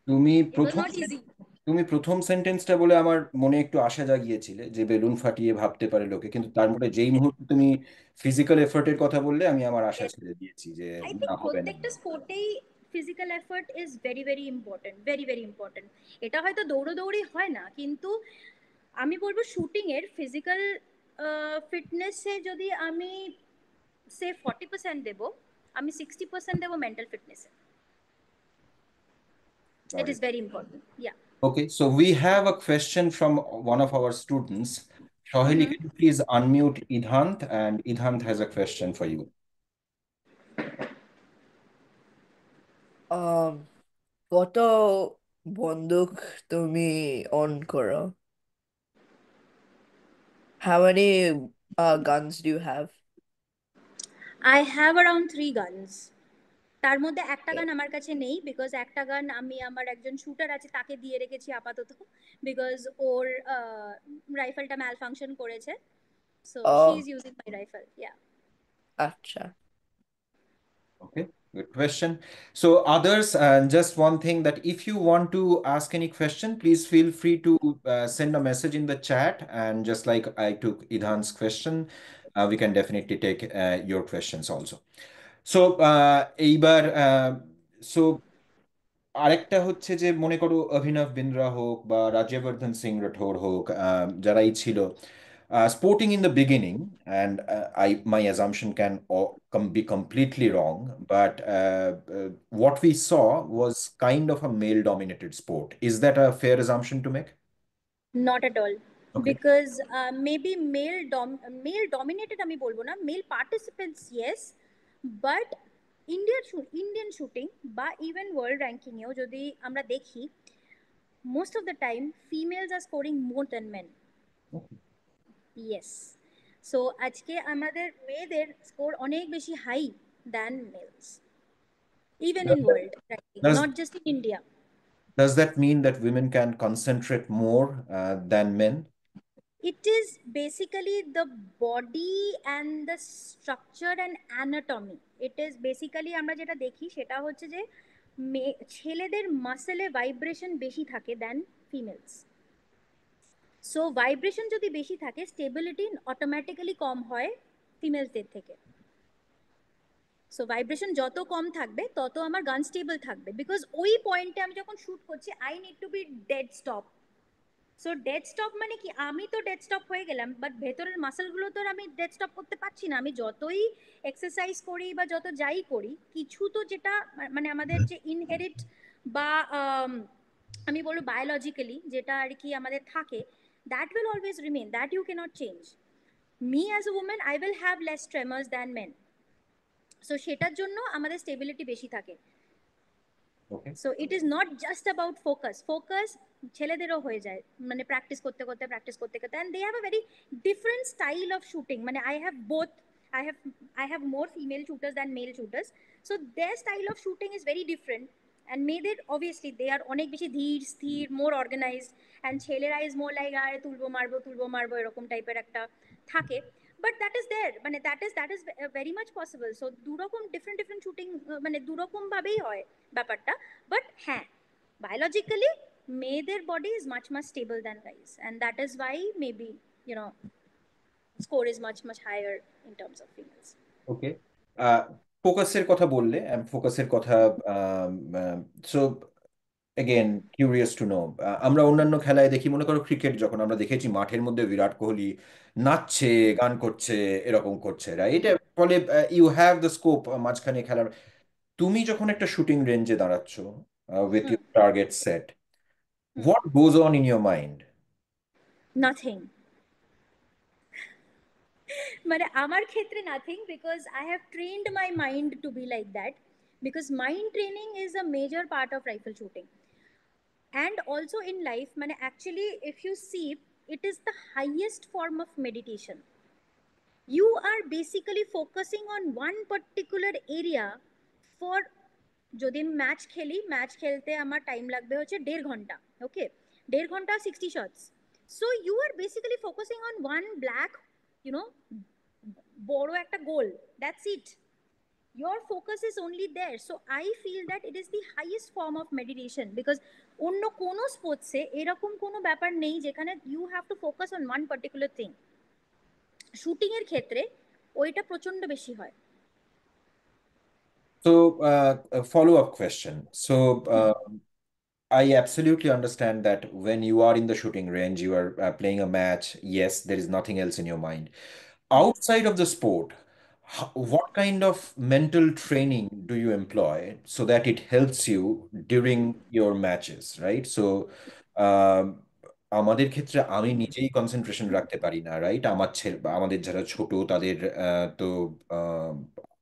[SPEAKER 1] তুমি
[SPEAKER 2] It was
[SPEAKER 1] প্রথম
[SPEAKER 2] not easy.
[SPEAKER 1] তুমি প্রথম সেন্টেন্সটা বলে আমার মনে একটু আশা জাগিয়েছিলে যে বেলুন ফাটিয়ে ভাবতে পারে লোকে, কিন্তু তার মধ্যে যেই মুহূর্তে তুমি ফিজিক্যাল এফোর্টের কথা বললে আমি আমার আশা
[SPEAKER 2] Yes,
[SPEAKER 1] ছেড়ে দিয়েছি যে
[SPEAKER 2] I
[SPEAKER 1] না,
[SPEAKER 2] think
[SPEAKER 1] হবে না।
[SPEAKER 2] প্রত্যেকটা স্পোর্টেই physical effort is very very important, very very important. এটা হয়তো দৌড়োদৌড়ি হয় না, কিন্তু আমি বলবো শুটিং এর ফিজিক্যাল ফিটনেসে যদি আমি সে 40% দেবো, আমি 60% দেবো mental ফিটনেসে। It
[SPEAKER 1] Got
[SPEAKER 2] is
[SPEAKER 1] it.
[SPEAKER 2] very important. Yeah.
[SPEAKER 1] Okay, so we have a question from one of our students. Sohili,
[SPEAKER 2] Mm-hmm.
[SPEAKER 1] can you please unmute Idhant, and Idhant has a question for you.
[SPEAKER 4] আম, কত বন্দুক তুমি on করো? How many guns do you have?
[SPEAKER 2] I have around 3 guns. তার মধ্যে একটা গান আমার কাছে নেই, বিকজ একটা গান আমি আমার একজন শুটার আছে তাকে দিয়ে রেখেছি আপাতত, বিকজ ওর রাইফেলটা ম্যাল ফাংশন করেছে। সো শি ইজ
[SPEAKER 4] ও
[SPEAKER 2] ইউজিং মাই রাইফেল, ইয়া।
[SPEAKER 4] আচ্ছা।
[SPEAKER 1] Okay, good question. So others, just one thing, that if you want to ask any question, please feel free to send a message in the chat, and just like I took Idhan's question, we can definitely take your questions also. So এইবার so আরেকটা হচ্ছে যে মনে করো অভিনব বিন্দ্রা হোক বা রাজ্যবর্ধন সিং রাঠোর হোক, যারাই ছিল sporting in the beginning, and my assumption can be completely wrong, but what we saw was kind of a male dominated sport. Is that a fair assumption to make?
[SPEAKER 2] Not at all.
[SPEAKER 1] Okay.
[SPEAKER 2] Because maybe male dominated আমি বলবো না, male participants yes, but Indian shooting বা even world ranking এও যদি আমরা দেখি, most of the time females are scoring more than men. Yes. So আজকে আমাদের মেয়েদের স্কোর অনেক বেশি high than males, even
[SPEAKER 1] Does
[SPEAKER 2] in
[SPEAKER 1] that,
[SPEAKER 2] world ranking,
[SPEAKER 1] does,
[SPEAKER 2] not just in India.
[SPEAKER 1] does that mean that women can concentrate more than men?
[SPEAKER 2] It is basically the body and the structure and anatomy. It is basically আমরা যেটা দেখি সেটা হচ্ছে যে ছেলেদের মাসেলে vibration বেশি থাকে দেন females. So vibration যদি বেশি থাকে, স্টেবিলিটি অটোমেটিক্যালি কম হয় ফিমেলসদের থেকে। সো ভাইব্রেশন যত কম থাকবে তত আমার গান স্টেবল থাকবে, বিকজ ওই পয়েন্টে আমি যখন শুট করছি I need to be dead stop. So dead stop মানে কি, আমি তো ডেড স্টপ হয়ে গেলাম, বাট ভেতরের মাসেলগুলো তো আমি ডেড স্টপ করতে পারছি না। আমি যতই এক্সারসাইজ করি বা যত যাই করি, কিছু তো যেটা মানে আমাদের যে ইনহেরিট বা আমি বলবো বায়োলজিক্যালি যেটা আর কি আমাদের থাকে, that will always remain, that you cannot change. Me as a woman I will have less tremors than men. So সেটার জন্য আমাদের স্টেবিলিটি বেশি থাকে।
[SPEAKER 1] Okay.
[SPEAKER 2] So it is not just about focus ছেলেদেরও হয়ে যায়, মানে প্র্যাকটিস করতে করতে and they have a very different style of shooting. মানে I have both, I have more female shooters than male shooters, so their style of shooting is very different. And মেয়েদের obviously they are অনেক বেশি ধীর স্থির, more organized, and ছেলেরা is more like আরে তুলবো মারবো এরকম টাইপের একটা থাকে। but that is there, মানে that is very much possible. So দুরকম different shooting মানে দুরকম ভাবেই হয় ব্যাপারটা, but হ্যাঁ biologically মেয়েদের body is much stable than guys, and that is why maybe you know score is much higher in terms of females.
[SPEAKER 1] ওকে, ফোকাসের কথা বললে, ফোকাসের কথা, so again curious to know, আমরা অন্যান্য খেলায় দেখি, মনে করো ক্রিকেট, যখন আমরা দেখেছি মাঠের মধ্যে বিরাট কোহলি নাচছে, গান করছে, এরকম করছে, রাইট? ফলে ইউ হ্যাভ দ্য স্কোপ মাঝখানে খেলার। তুমি যখন একটা শুটিং রেঞ্জে দাঁড়াচ্ছ with
[SPEAKER 2] hmm,
[SPEAKER 1] your target set,
[SPEAKER 2] hmm,
[SPEAKER 1] what goes on in your mind?
[SPEAKER 2] nothing. মানে আমার ক্ষেত্রে nothing, because I have trained my mind to be like that, because mind training is a major part of rifle shooting. And also in life, মানে actually if you see, it is the highest form of meditation. You are basically focusing on one particular area for, যদি match খেলি, match খেলতে আমার time লাগবে হচ্ছে 1.5 ঘন্টা, ওকে, 1.5 ঘন্টা 60 shots. So you are basically focusing on one black, you know, বড় একটা গোল, that's it. your focus is only there. So I feel that it is the highest form of meditation, because অন্য কোনো স্পোর্টসে এরকম কোনো ব্যাপার নেই যেখানে you have to focus on one particular thing. Shooting এর ক্ষেত্রে ওইটা প্রচন্ড বেশি হয়।
[SPEAKER 1] So, a follow-up question. So, I absolutely understand that when you are in the shooting range, you are playing a match. Yes, there is nothing else in your mind. Outside of the sport, what kind of mental training do you employ so that it helps you during your matches, right? So, um, আমাদের ক্ষেত্রে আমি নিজেই concentration রাখতে পারি না, right? আমাদের যারা ছোট তাদের তো আহ,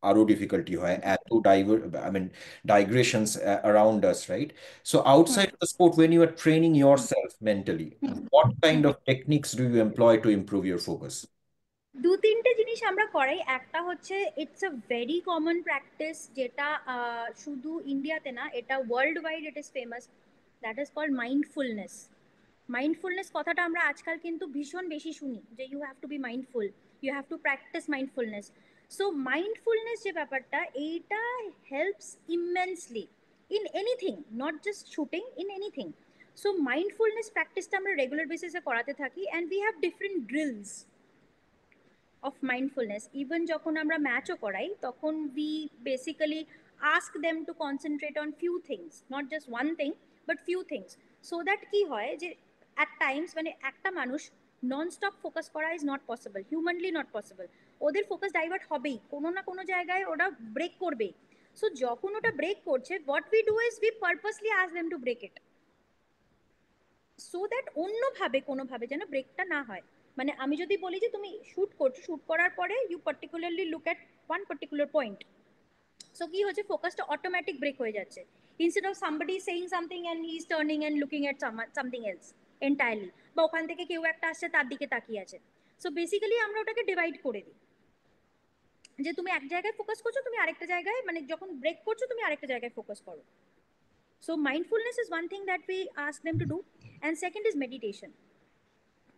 [SPEAKER 1] আরো ডিফিকাল্টি হয়, এত I mean digressions around us, right? So outside of the sport, when you are training yourself mentally, what kind of techniques do you employ to improve your focus?
[SPEAKER 2] দু তিনটে জিনিস আমরা করাই। একটা হচ্ছে it's a very common practice, যেটা শুধু ইন্ডিয়াতে না, এটা world wide it is famous, that is called mindfulness. Mindfulness কথাটা আমরা আজকাল কিন্তু ভীষণ বেশি শুনি, যে you have to be mindful, you have to practice mindfulness. So mindfulness যে ব্যাপারটা, এইটা helps immensely in anything, not just shooting, in anything. So mindfulness প্র্যাকটিসটা আমরা রেগুলার বেসিসে করাতে থাকি, and we have different drills of mindfulness. Even যখন আমরা ম্যাচও করাই, তখন we basically ask them to concentrate on few things, not just one thing but few things, so that কি হয় যে at times মানে একটা মানুষ নন স্টপ ফোকাস করা is not possible, humanly not possible. ওদের ফোকাস ডাইভার্ট হবেই, কোনো না কোনো জায়গায় ওটা ব্রেক করবে। সো যখন ওটা ব্রেক করছে, what we do is we purposely ask them to break it, so that অন্যভাবে কোনোভাবে যেন ব্রেকটা না হয়। মানে আমি যদি বলি যে তুমি শুট করছো, শুট করার পরে you particularly look at one particular point, so কি হচ্ছে, ফোকাসটা অটোমেটিক ব্রেক হয়ে যাচ্ছে, instead of somebody saying something and he is turning and looking at something else entirely, বা ওখান থেকে কেউ একটা আসছে তার দিকে তাকিয়ে আছে। সো বেসিক্যালি আমরা ওটাকে ডিভাইড করে দিই, যে তুমি এক জায়গায় ফোকাস করছো, তুমি আরেকটা জায়গায়, মানে যখন ব্রেক করছো তুমি আরেকটা জায়গায় ফোকাস করো। So mindfulness is one thing that we ask them to do, and second is meditation.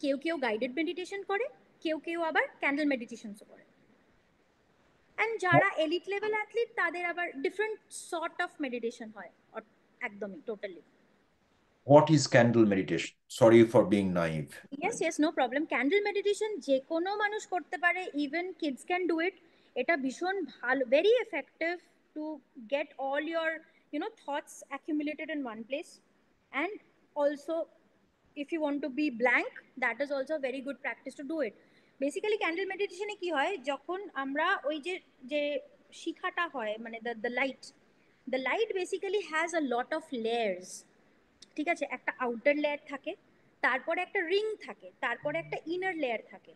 [SPEAKER 2] কেউ কেউ গাইডেড মেডিটেশন করে, কেউ কেউ আবার ক্যান্ডেল মেডিটেশনসও করে, অ্যান্ড যারা এলিট লেভেল অ্যাথলিট তাদের আবার ডিফারেন্ট সর্ট অফ মেডিটেশন হয়, একদমই totally.
[SPEAKER 1] What is candle meditation? Sorry for being naive.
[SPEAKER 2] Yes no problem. Candle meditation যে কোনো মানুষ করতে পারে, even kids can do it. এটা ভীষণ ভালো, very effective to get all your thoughts accumulated in one place, and also if you want to be blank, that is also a very good practice to do it. Basically candle meditation এ কি হয়, যখন আমরা ওই যে যে শিখাটা হয়, মানে the light basically has a lot of layers, ঠিক আছে? একটা আউটার লেয়ার থাকে, তারপরে একটা রিং থাকে, তারপরে একটা ইনার লেয়ার থাকে,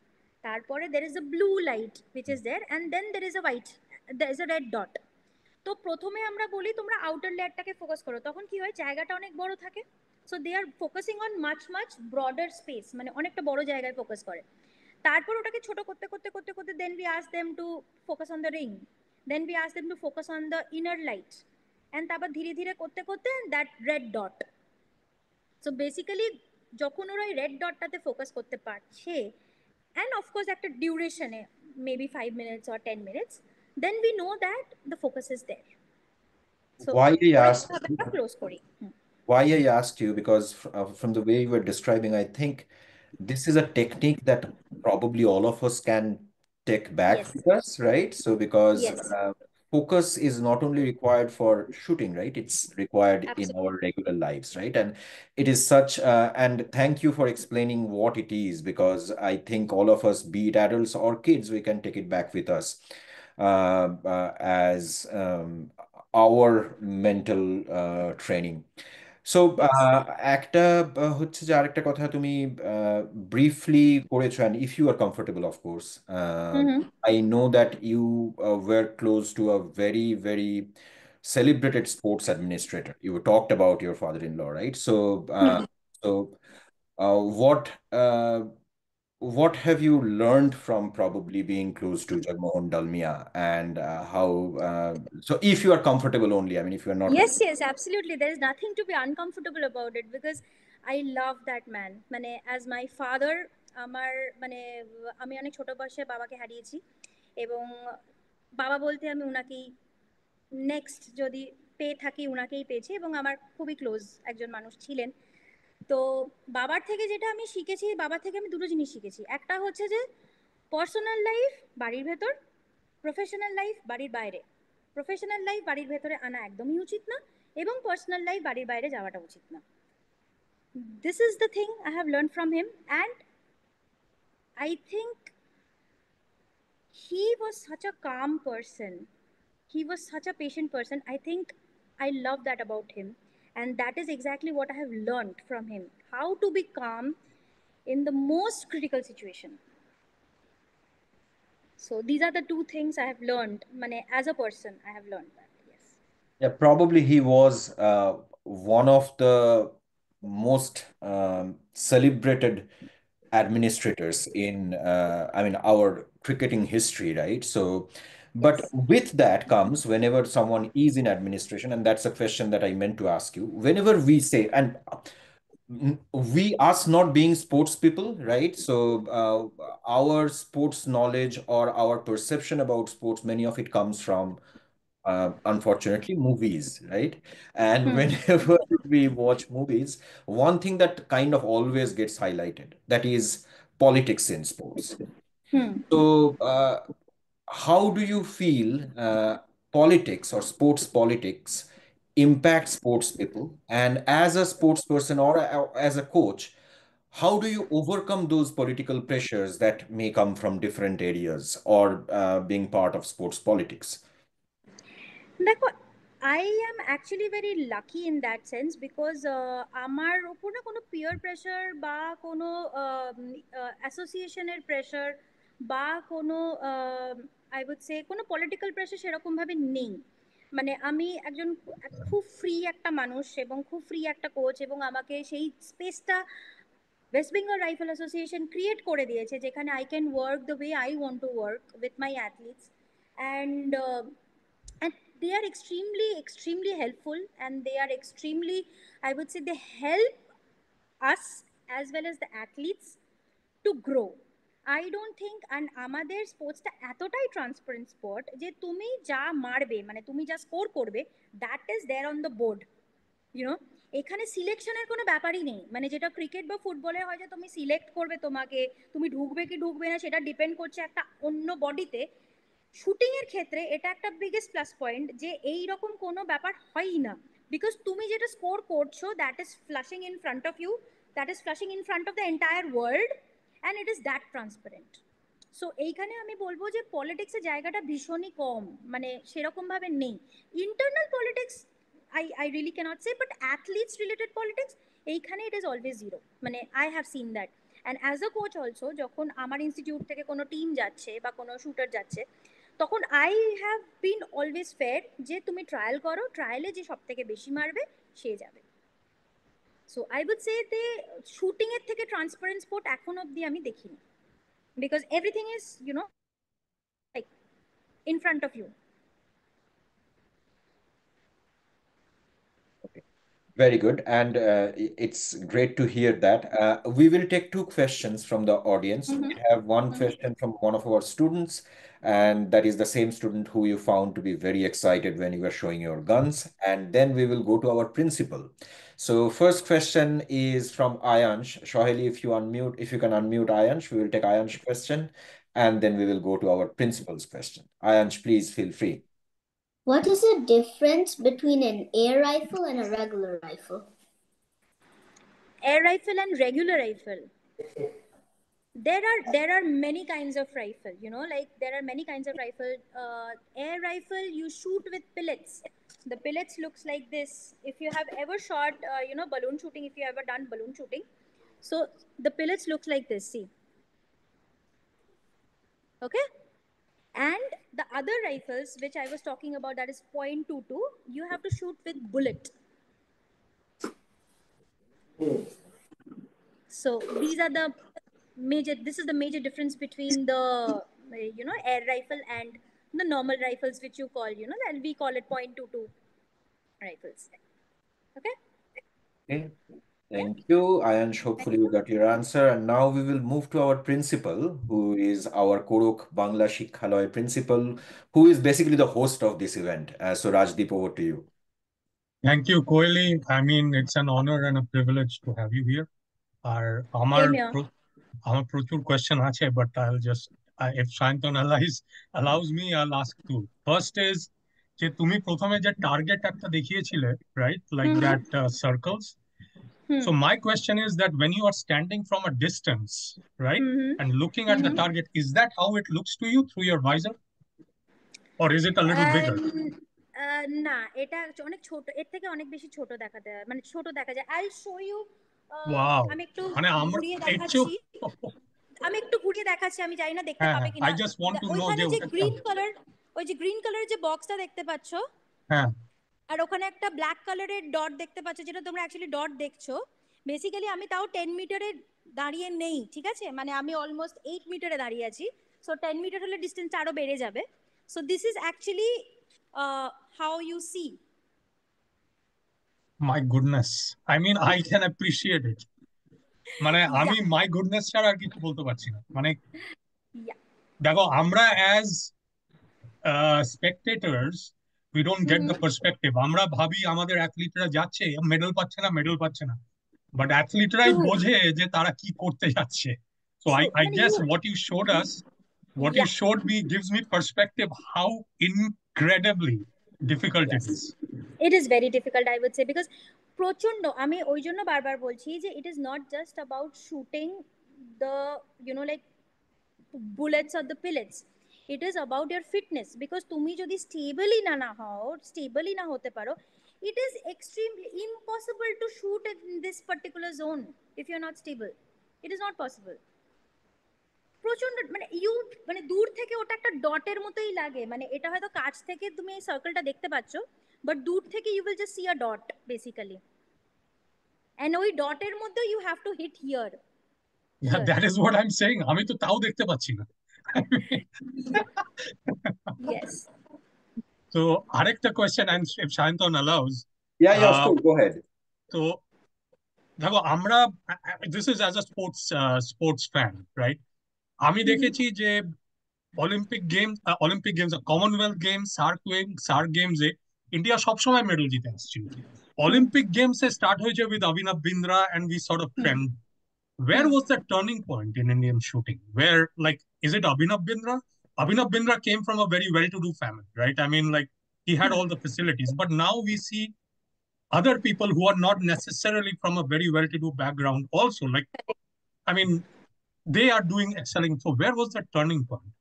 [SPEAKER 2] তারপরে there is a blue light which is there, and then there is a white, there is a red dot. তো প্রথমে আমরা বলি তোমরা আউটার লেয়ারটাকে ফোকাস করো, তখন কি হয়, জায়গাটা অনেক বড় থাকে, so they are focusing on much broader space, মানে অনেকটা বড় জায়গায় ফোকাস করে। তারপর ওটাকে ছোট করতে করতে করতে করতে then we ask them to focus on the ring, then we ask them to focus on the inner light, and তারপর ধীরে ধীরে করতে করতে that red dot. So basically যখন ওরা ওই রেড ডটটাতে ফোকাস করতে পারছে, and of course একটা duration maybe 5 minutes or 10 minutes, then we know that the focus is there. So
[SPEAKER 1] Why I
[SPEAKER 2] ওটা
[SPEAKER 1] asked
[SPEAKER 2] কিভাবে আমরা ক্লোজ করি।
[SPEAKER 1] why I asked you, because from the way you were describing, I think this is a technique that probably all of us can take back
[SPEAKER 2] Yes,
[SPEAKER 1] with us, right? So because
[SPEAKER 2] yes,
[SPEAKER 1] focus is not only required for shooting, right? It's required in
[SPEAKER 2] absolutely.
[SPEAKER 1] our regular lives, right? And it is such, and thank you for explaining what it is, because I think all of us, be it adults or kids, we can take it back with us as our mental training. So
[SPEAKER 2] Yes.
[SPEAKER 1] একটা হচ্ছে যে আরেকটা কথা তুমি briefly করেছো, and if you are comfortable, of course.
[SPEAKER 2] Mm-hmm.
[SPEAKER 1] I know that you were close to a very, very celebrated sports administrator. You talked about your father-in-law, right? So, so uh, what uh, what have you learned from probably being close to Jagmohan Dalmia, and how? So, if you are comfortable only, I mean, if you are not
[SPEAKER 2] Yes, yes, absolutely. There is nothing to be uncomfortable about it because I love that man. মানে as my father, আমার মানে আমি অনেক ছোট বয়সে বাবাকে হারিয়েছি এবং বাবা বলতে আমি উনাকেই নেক্সট যদি পেয়ে থাকি উনাকেই পেয়েছি এবং আমার খুবই ক্লোজ একজন মানুষ ছিলেন। তো বাবার থেকে যেটা আমি শিখেছি, বাবার থেকে আমি দুটো জিনিস শিখেছি। একটা হচ্ছে যে পার্সোনাল লাইফ বাড়ির ভেতর, প্রফেশনাল লাইফ বাড়ির বাইরে। প্রফেশনাল লাইফ বাড়ির ভেতরে আনা একদমই উচিত না এবং পার্সোনাল লাইফ বাড়ির বাইরে যাওয়াটা উচিত না। This is the thing I have learn from him and I think he was such a calm person. He was such a patient person. I think I love that about him. And that is exactly what I have learned from him, how to be calm in the most critical situation. So these are the two things I have learned. Mane, as a person, I have learned that. Yes.
[SPEAKER 1] Yeah, probably he was one of the most celebrated administrators in, I mean, our cricketing history, right? So, but
[SPEAKER 2] Yes.
[SPEAKER 1] with that comes, whenever someone is in administration, and that's a question that I meant to ask you, whenever we say, and we, us not being sports people, right? So, our sports knowledge or our perception about sports, many of it comes from unfortunately, movies, right? And
[SPEAKER 2] Hmm.
[SPEAKER 1] whenever we watch movies, one thing that kind of always gets highlighted, that is politics in sports.
[SPEAKER 2] Hmm.
[SPEAKER 1] So, how do you feel politics or sports politics impact sports people? And as a sports person or as a coach, how do you overcome those political pressures that may come from different areas or being part of sports politics?
[SPEAKER 2] দেখো, I am actually very lucky in that sense because আমার ওপর না কোনো peer pressure বা কোনো অ্যাসোসিয়েশনের pressure বা কোনো আই উড সে কোনো পলিটিক্যাল প্রেশার সেরকমভাবে নেই। মানে আমি একজন খুব ফ্রি একটা মানুষ এবং খুব ফ্রি একটা কোচ এবং আমাকে সেই স্পেসটা West Bengal rifle association create করে দিয়েছে যেখানে I can work the way I want to work with my athletes and and they are extremely helpful and they are extremely, I would say, they help us as well as the athletes to grow. I don't think, and আমাদের স্পোর্টসটা এতটাই transparent sport যে তুমি যা মারবে মানে তুমি যা score করবে that is there on the board, you know. এখানে সিলেকশনের কোনো ব্যাপারই নেই, মানে যেটা ক্রিকেট বা ফুটবলে হয় যে তুমি সিলেক্ট করবে তোমাকে, তুমি ঢুকবে কি ঢুকবে না সেটা ডিপেন্ড করছে একটা অন্য বডিতে। শুটিং এর ক্ষেত্রে এটা একটা বিগেস্ট প্লাস পয়েন্ট যে এই রকম কোনো ব্যাপার হয়ই না, বিকজ তুমি যেটা স্কোর করছো that is flashing in front of you, that is flashing in front of the entire world and it is that transparent. So এইখানে আমি বলবো যে পলিটিক্সের জায়গাটা ভীষণই কম, মানে সেরকমভাবে নেই। Internal politics I really cannot say, but athletes related politics এইখানে it is always zero, মানে I have seen that. And as a coach also, যখন আমার ইনস্টিটিউট থেকে কোনো টিম যাচ্ছে বা কোনো শুটার যাচ্ছে তখন I have been always fair যে তুমি ট্রায়াল করো, ট্রায়ালে যে সব থেকে বেশি মারবে সে যাবে। সো আই উড সে যে শুটিং এর থেকে ট্রান্সপারেন্ট স্পোর্ট এখন অব্দি আমি দেখিনি, because everything is you know like in front of you.
[SPEAKER 1] Okay. Very good. And it's great to hear that. We will take two questions from the audience. We have one question from one of our students, and that is the same student who you found to be very excited when you were showing your guns. And then we will go to our principal. So first question is from Ayansh. Shoheli, if you can unmute Ayansh, we will take Ayansh's question, and then we will go to our principal's question. Ayansh, please feel free.
[SPEAKER 5] What is the difference between an air rifle and a regular rifle?
[SPEAKER 2] Air rifle and regular rifle. There are many kinds of rifle, like there are many kinds of rifle. Air rifle, you shoot with pellets. The pellets looks like this. If you have ever shot balloon shooting, if you ever done balloon shooting, so the pellets looks like this, see. Okay. And the other rifles which I was talking about, that is .22, you have to shoot with bullet. So these are the this is the major difference between the air rifle and the normal rifles, which you call, and we call it .22 rifles. Okay.
[SPEAKER 1] Okay. Thank you, Ayansh. Hopefully you got your answer. And now we will move to our principal, who is our Korok Bangla Shikshalaya principal, who is basically the host of this event. So Rajdeep, over to you.
[SPEAKER 6] Thank you, Koeli. I mean, it's an honor and a privilege to have you here. আমার
[SPEAKER 2] Same here.
[SPEAKER 6] প্রচুর question আছে, but I'll just, if Sayantan allows me, I'll ask two. First is যে তুমি প্রথমে যে target একটা দেখিয়েছিলে, right? Like that circles. So my question is that when you are standing from a distance, right, and looking at the target, is that how it looks to you through your visor? Or is it a little bigger?
[SPEAKER 2] না, এটা অনেক ছোট, এর থেকে অনেক বেশি ছোট দেখাতে হয়, মানে ছোট দেখা যায়। I show you. আমি একটু ঘুরিয়ে দেখাচ্ছি, আমি জানি না দেখতে পাবে কিনা।
[SPEAKER 6] I just want to know
[SPEAKER 2] ওইখানে যে গ্রিন কালার, ওই যে গ্রিন কালারের যে বক্সটা দেখতে পাচ্ছো,
[SPEAKER 6] হ্যাঁ,
[SPEAKER 2] আর ওখানে একটা ব্ল্যাক কালারের ডট দেখতে পাচ্ছ, যেটা তোমরা অ্যাকচুয়ালি ডট দেখছো। বেসিক্যালি আমি তাও 10 মিটারে দাঁড়িয়ে নেই, ঠিক আছে, মানে আমি অলমোস্ট 8 মিটারে দাঁড়িয়ে আছি। সো 10 মিটার হলে ডিস্টেন্স আরো বেড়ে যাবে। So this is actually how you see.
[SPEAKER 6] My goodness, I mean, I can appreciate it. মানে আমি my goodness ছাড়া আর কিছু বলতে পারছি না। মানে দেখো, আমরা as spectators we don't get the perspective. আমরা ভাবি আমাদের অ্যাথলিটরা যাচ্ছে, মেডেল পাচ্ছে না, বাট অ্যাথলিটরাই বোঝে যে তারা কি করতে যাচ্ছে। So I guess what you showed us, what you showed me gives me perspective how incredibly difficult it is.
[SPEAKER 2] It is very difficult, I would say, because প্রচন্ড, আমি ওই জন্য বারবার বলছি যে it is not just about shooting the like bullets or the pellets. It is about your fitness, because তুমি যদি স্টেবলই না হও, স্টেবলই না হতে পারো, it is extremely impossible to shoot in this particular zone if you are not stable. It is not possible. প্রচন্ড, মানে দূর থেকে ওটা একটা ডটের মতোই লাগে, মানে এটা হয়তো কাছ থেকে তুমি এই সার্কেলটা দেখতে পাচ্ছ, বাট দূর থেকে you will just see a dot basically, and ওই ডটের মধ্যে you have to hit here.
[SPEAKER 6] Yeah, that is what I'm saying. আমি তো তাও দেখতে পাচ্ছি না।
[SPEAKER 2] Yes.
[SPEAKER 6] So আরেকটা question, and if Sayantan allows.
[SPEAKER 1] Yeah, of course, go ahead.
[SPEAKER 6] So দেখো, আমরা, this is as a sports fan, right? আমি দেখেছি যে Olympic games, Commonwealth games, SAARC গেমসে ইন্ডিয়া সবসময় মেডেল জিতে আসছিল। অলিম্পিক গেমসে স্টার্ট হয়েছে with Abhinav Bindra, and we sort of trend. Where was the turning point in Indian shooting? Where, like, is it Abhinav Bindra? Abhinav Bindra came from a very well-to-do family, right? I mean, like, he had all the facilities, but now we see other people who are not necessarily from a very well-to-do background also, like, I mean, they are doing excelling. So where was the turning point?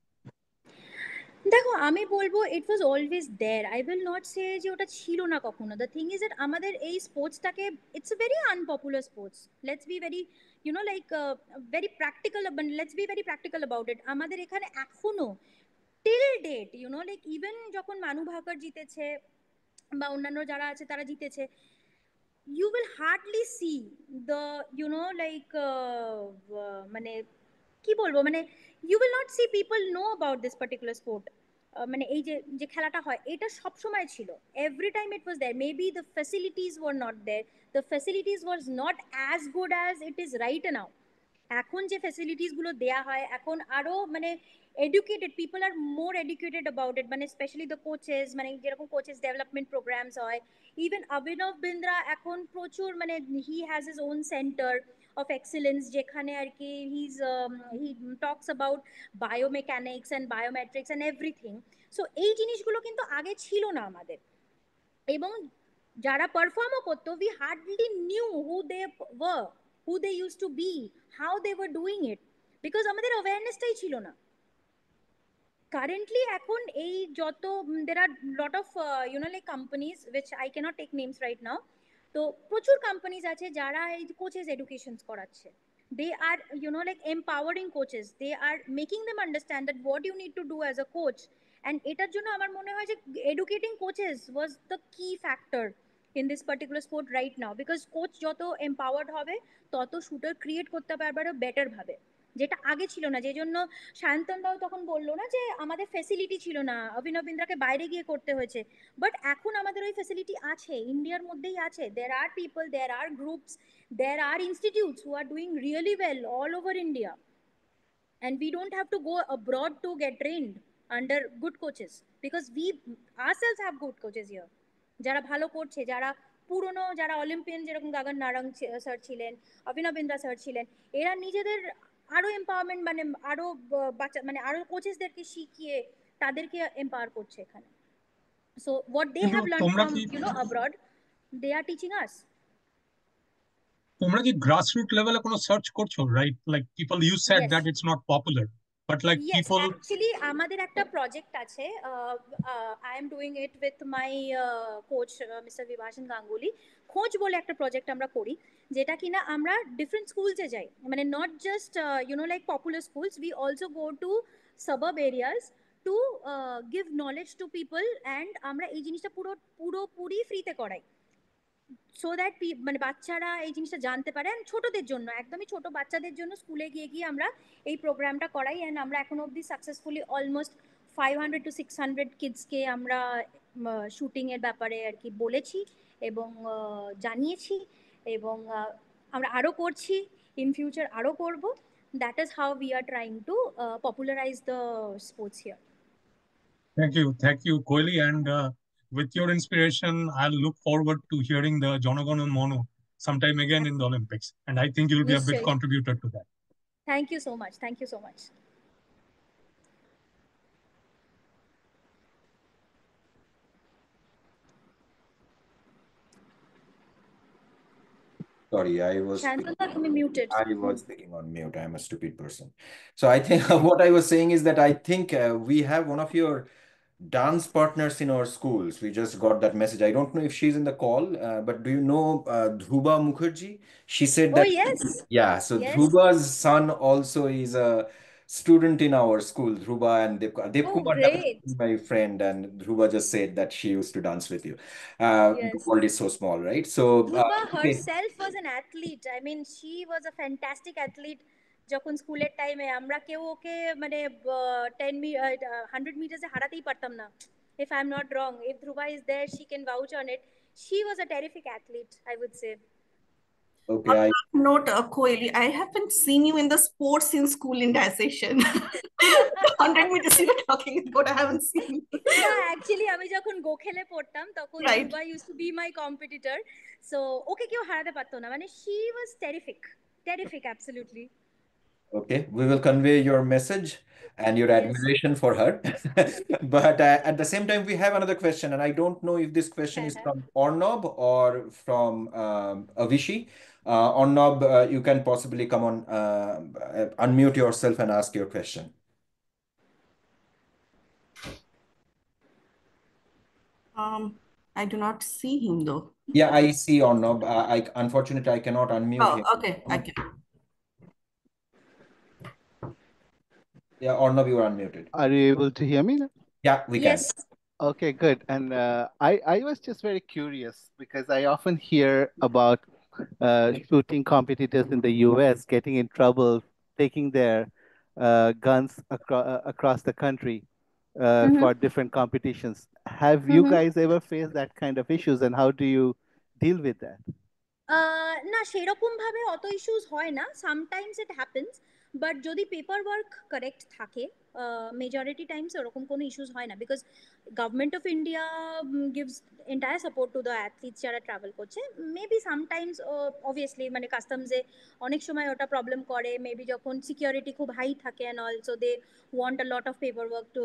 [SPEAKER 2] দেখো, আমি বলবো it was always there, I will not say যে ওটা ছিল না কখনো। The thing is that আমাদের এই স্পোর্টসটাকে, it's a very unpopular sports, let's be very like very practical, let's be very practical about it. আমাদের এখানে এখনো টিল ডেট লাইক ইভেন যখন মানু ভাকর জিতেছে বা অন্যান্য যারা আছে তারা জিতেছে, you will hardly see the like মানে কি বলবো, মানে you will not see people know about this particular sport. মানে এই যে যে খেলাটা হয় এটা সব সময় ছিল, every time it was there, maybe the facilities were not there, the facilities was not as good as it is right now. এখন যে ফ্যাসিলিটিস গুলো দেয়া হয় এখন আরো মানে educated, people are more educated about it, মানে স্পেশালি দ্য কোচেস, মানে যেরকম কোচেস ডেভেলপমেন্ট প্রোগ্রামস হয়, ইভেন অভিনব বিন্দ্রা এখন প্রচুর মানে he has his own centre of excellence যেখানে আর কি he talks about biomechanics and biometrics and everything. So এই জিনিসগুলো কিন্তু আগে ছিল না আমাদের, এবং যারা পারফর্মও করতো we hardly knew who they were, who they used to be, how they were doing it, because আমাদের অ্যাওয়ারনেসটাই ছিল না। কারেন্টলি এখন এই যত there are lot of like companies which I cannot take names right now, তো প্রচুর companies আছে যারা এই কোচেস এডুকেশনস করাচ্ছে, they are like empowering coaches, they are making them understand that what you need to do as a coach, and এটার জন্য আমার মনে হয় যে educating coaches was the key factor in this particular sport right now, because coach যত empowered হবে তত shooter create করতে পারবে আরো বেটার ভাবে, যেটা আগে ছিল না। যে জন্য সায়ন্তনদাও তখন বললো না যে আমাদের ফ্যাসিলিটি ছিল না, অভিনব বিন্দ্রাকে বাইরে গিয়ে করতে হয়েছে, বাট এখন আমাদের ওই ফ্যাসিলিটি আছে, ইন্ডিয়ার মধ্যেই আছে, there are people, there are groups, there are institutes who are doing really well all over India, and we don't have to go abroad to get trained under good coaches, because we ourselves have good coaches here যারা ভালো করছে, যারা পুরনো, যারা Olympian, যেরকম গাগন Narang sir ছিলেন, অভিনব Bindra sir ছিলেন, এরা নিজেদের আরো এম্পাওয়ারমেন্ট মানে আরো বাচ্চা মানে আরো কোচেসদেরকে শিখিয়ে তাদেরকে এম্পাওয়ার করছে এখানে। সো হোয়াট দে
[SPEAKER 6] কিন্তু
[SPEAKER 2] হ্যাভ লার্ন
[SPEAKER 6] তোমরা
[SPEAKER 2] ফ্রম
[SPEAKER 6] কি
[SPEAKER 2] abroad, they are teaching us.
[SPEAKER 6] তোমরা কি গ্রাসরুট লেভেলে কোনো সার্চ করছো, right? Like people, you said
[SPEAKER 2] Yes.
[SPEAKER 6] That it's not popular, but like
[SPEAKER 2] Yes,
[SPEAKER 6] people.
[SPEAKER 2] actually আমাদের একটা প্রজেক্ট আছে, I am doing it with my coach Mr. Vibhashan Ganguly, খোঁজ বলে একটা প্রজেক্ট আমরা করি, যেটা কিনা আমরা ডিফারেন্ট স্কুলসে যাই, মানে not just like popular schools, we also go to suburb areas to give knowledge to people, and আমরা এই জিনিসটা পুরোপুরি ফ্রিতে করাই, সো দ্যাট মানে বাচ্চারা এই জিনিসটা জানতে পারে, and ছোটদের জন্য, একদমই ছোট বাচ্চাদের জন্য স্কুলে গিয়ে গিয়ে আমরা এই প্রোগ্রামটা করাই, অ্যান্ড আমরা এখন অবধি সাকসেসফুলি অলমোস্ট 500 to 600 কিডসকে আমরা শুটিং এর ব্যাপারে আর কি বলেছি এবং জানিয়েছি, এবং আমরা আরো করছি, ইন ফিউচার আরো করব, that is how we are trying to popularise the sports here.
[SPEAKER 6] Thank you, Kohli, and with your inspiration, I'll look forward to hearing the Jonagon Mono sometime again in the Olympics, and I think you'll be a big
[SPEAKER 2] নিশ্চয়ই,
[SPEAKER 6] contributor to that.
[SPEAKER 2] Thank you so much, thank you so much.
[SPEAKER 1] Sorry, I was
[SPEAKER 2] শান্তনদা তুমি muted.
[SPEAKER 1] speaking on mute. I'm a stupid person. So I think what I was saying is that I think we have one of your dance partners in our schools. We just got that message. I don't know if she's in the call, but do you know Dhruba Mukherjee? She said
[SPEAKER 2] Oh
[SPEAKER 1] that,
[SPEAKER 2] yes,
[SPEAKER 1] yeah, so
[SPEAKER 2] yes.
[SPEAKER 1] Dhruba's son also is a student in our school, Dhruba, and Dev
[SPEAKER 2] Oh
[SPEAKER 1] Kumar
[SPEAKER 2] great.
[SPEAKER 1] is my friend, and Dhruba just said that she used to dance with you. The
[SPEAKER 2] Yes.
[SPEAKER 1] world is so small, right? So,
[SPEAKER 2] Dhruba
[SPEAKER 1] okay.
[SPEAKER 2] herself was an athlete. I mean, she was a fantastic athlete. যখন স্কুলের টাইমে আমরা কেউ ওকে মানে 100 মিটার্সে হারাতেই পারতাম না, if I'm not wrong. If Dhruba is there, she can vouch on it. She was a terrific athlete, I would say.
[SPEAKER 1] Okay,
[SPEAKER 3] On that note, Kohli, I haven't seen you in the sports in school indization. 100 meters you were talking about, I haven't seen you.
[SPEAKER 2] না actually আমি যখন গোখেলে পড়তাম তখন
[SPEAKER 3] Right.
[SPEAKER 2] Dhruba used to be my competitor, so ওকে কেউ হারাতে পারতো না, মানে she was terrific absolutely.
[SPEAKER 1] Okay, we will convey your message and your
[SPEAKER 2] Yes.
[SPEAKER 1] admiration for her. But at the same time, we have another question, and I don't know if this question is from Ornob or from Avishi. Ornob, you can possibly come on, unmute yourself and ask your question.
[SPEAKER 3] I do not see him though.
[SPEAKER 1] Yeah, I see Ornob. Unfortunately, I cannot unmute him.
[SPEAKER 3] Okay, I can.
[SPEAKER 1] Yeah, Ornob, you are unmuted.
[SPEAKER 7] Are you able to hear me now?
[SPEAKER 1] Yeah, we can.
[SPEAKER 2] Yes.
[SPEAKER 7] Okay, good. And I was just very curious because I often hear about shooting competitors in the US getting in trouble, taking their guns across the country.
[SPEAKER 2] Mm-hmm.
[SPEAKER 7] for different competitions. Have you
[SPEAKER 2] Mm-hmm.
[SPEAKER 7] guys ever faced that kind of issues, and how do you deal with that?
[SPEAKER 2] না সেরকম ভাবে অত issues হয় না, sometimes it happens, but যদি paper work correct থাকে majority Times ওরকম কোনো ইস্যুস হয় না, because government of India gives entire support to the athletes যারা ট্রাভেল করছে। মেবি সামটাইমস অবভিয়াসলি মানে কাস্টমসে অনেক সময় ওটা প্রবলেম করে, মেবি যখন সিকিউরিটি খুব হাই থাকে and also they want a lot of paper work to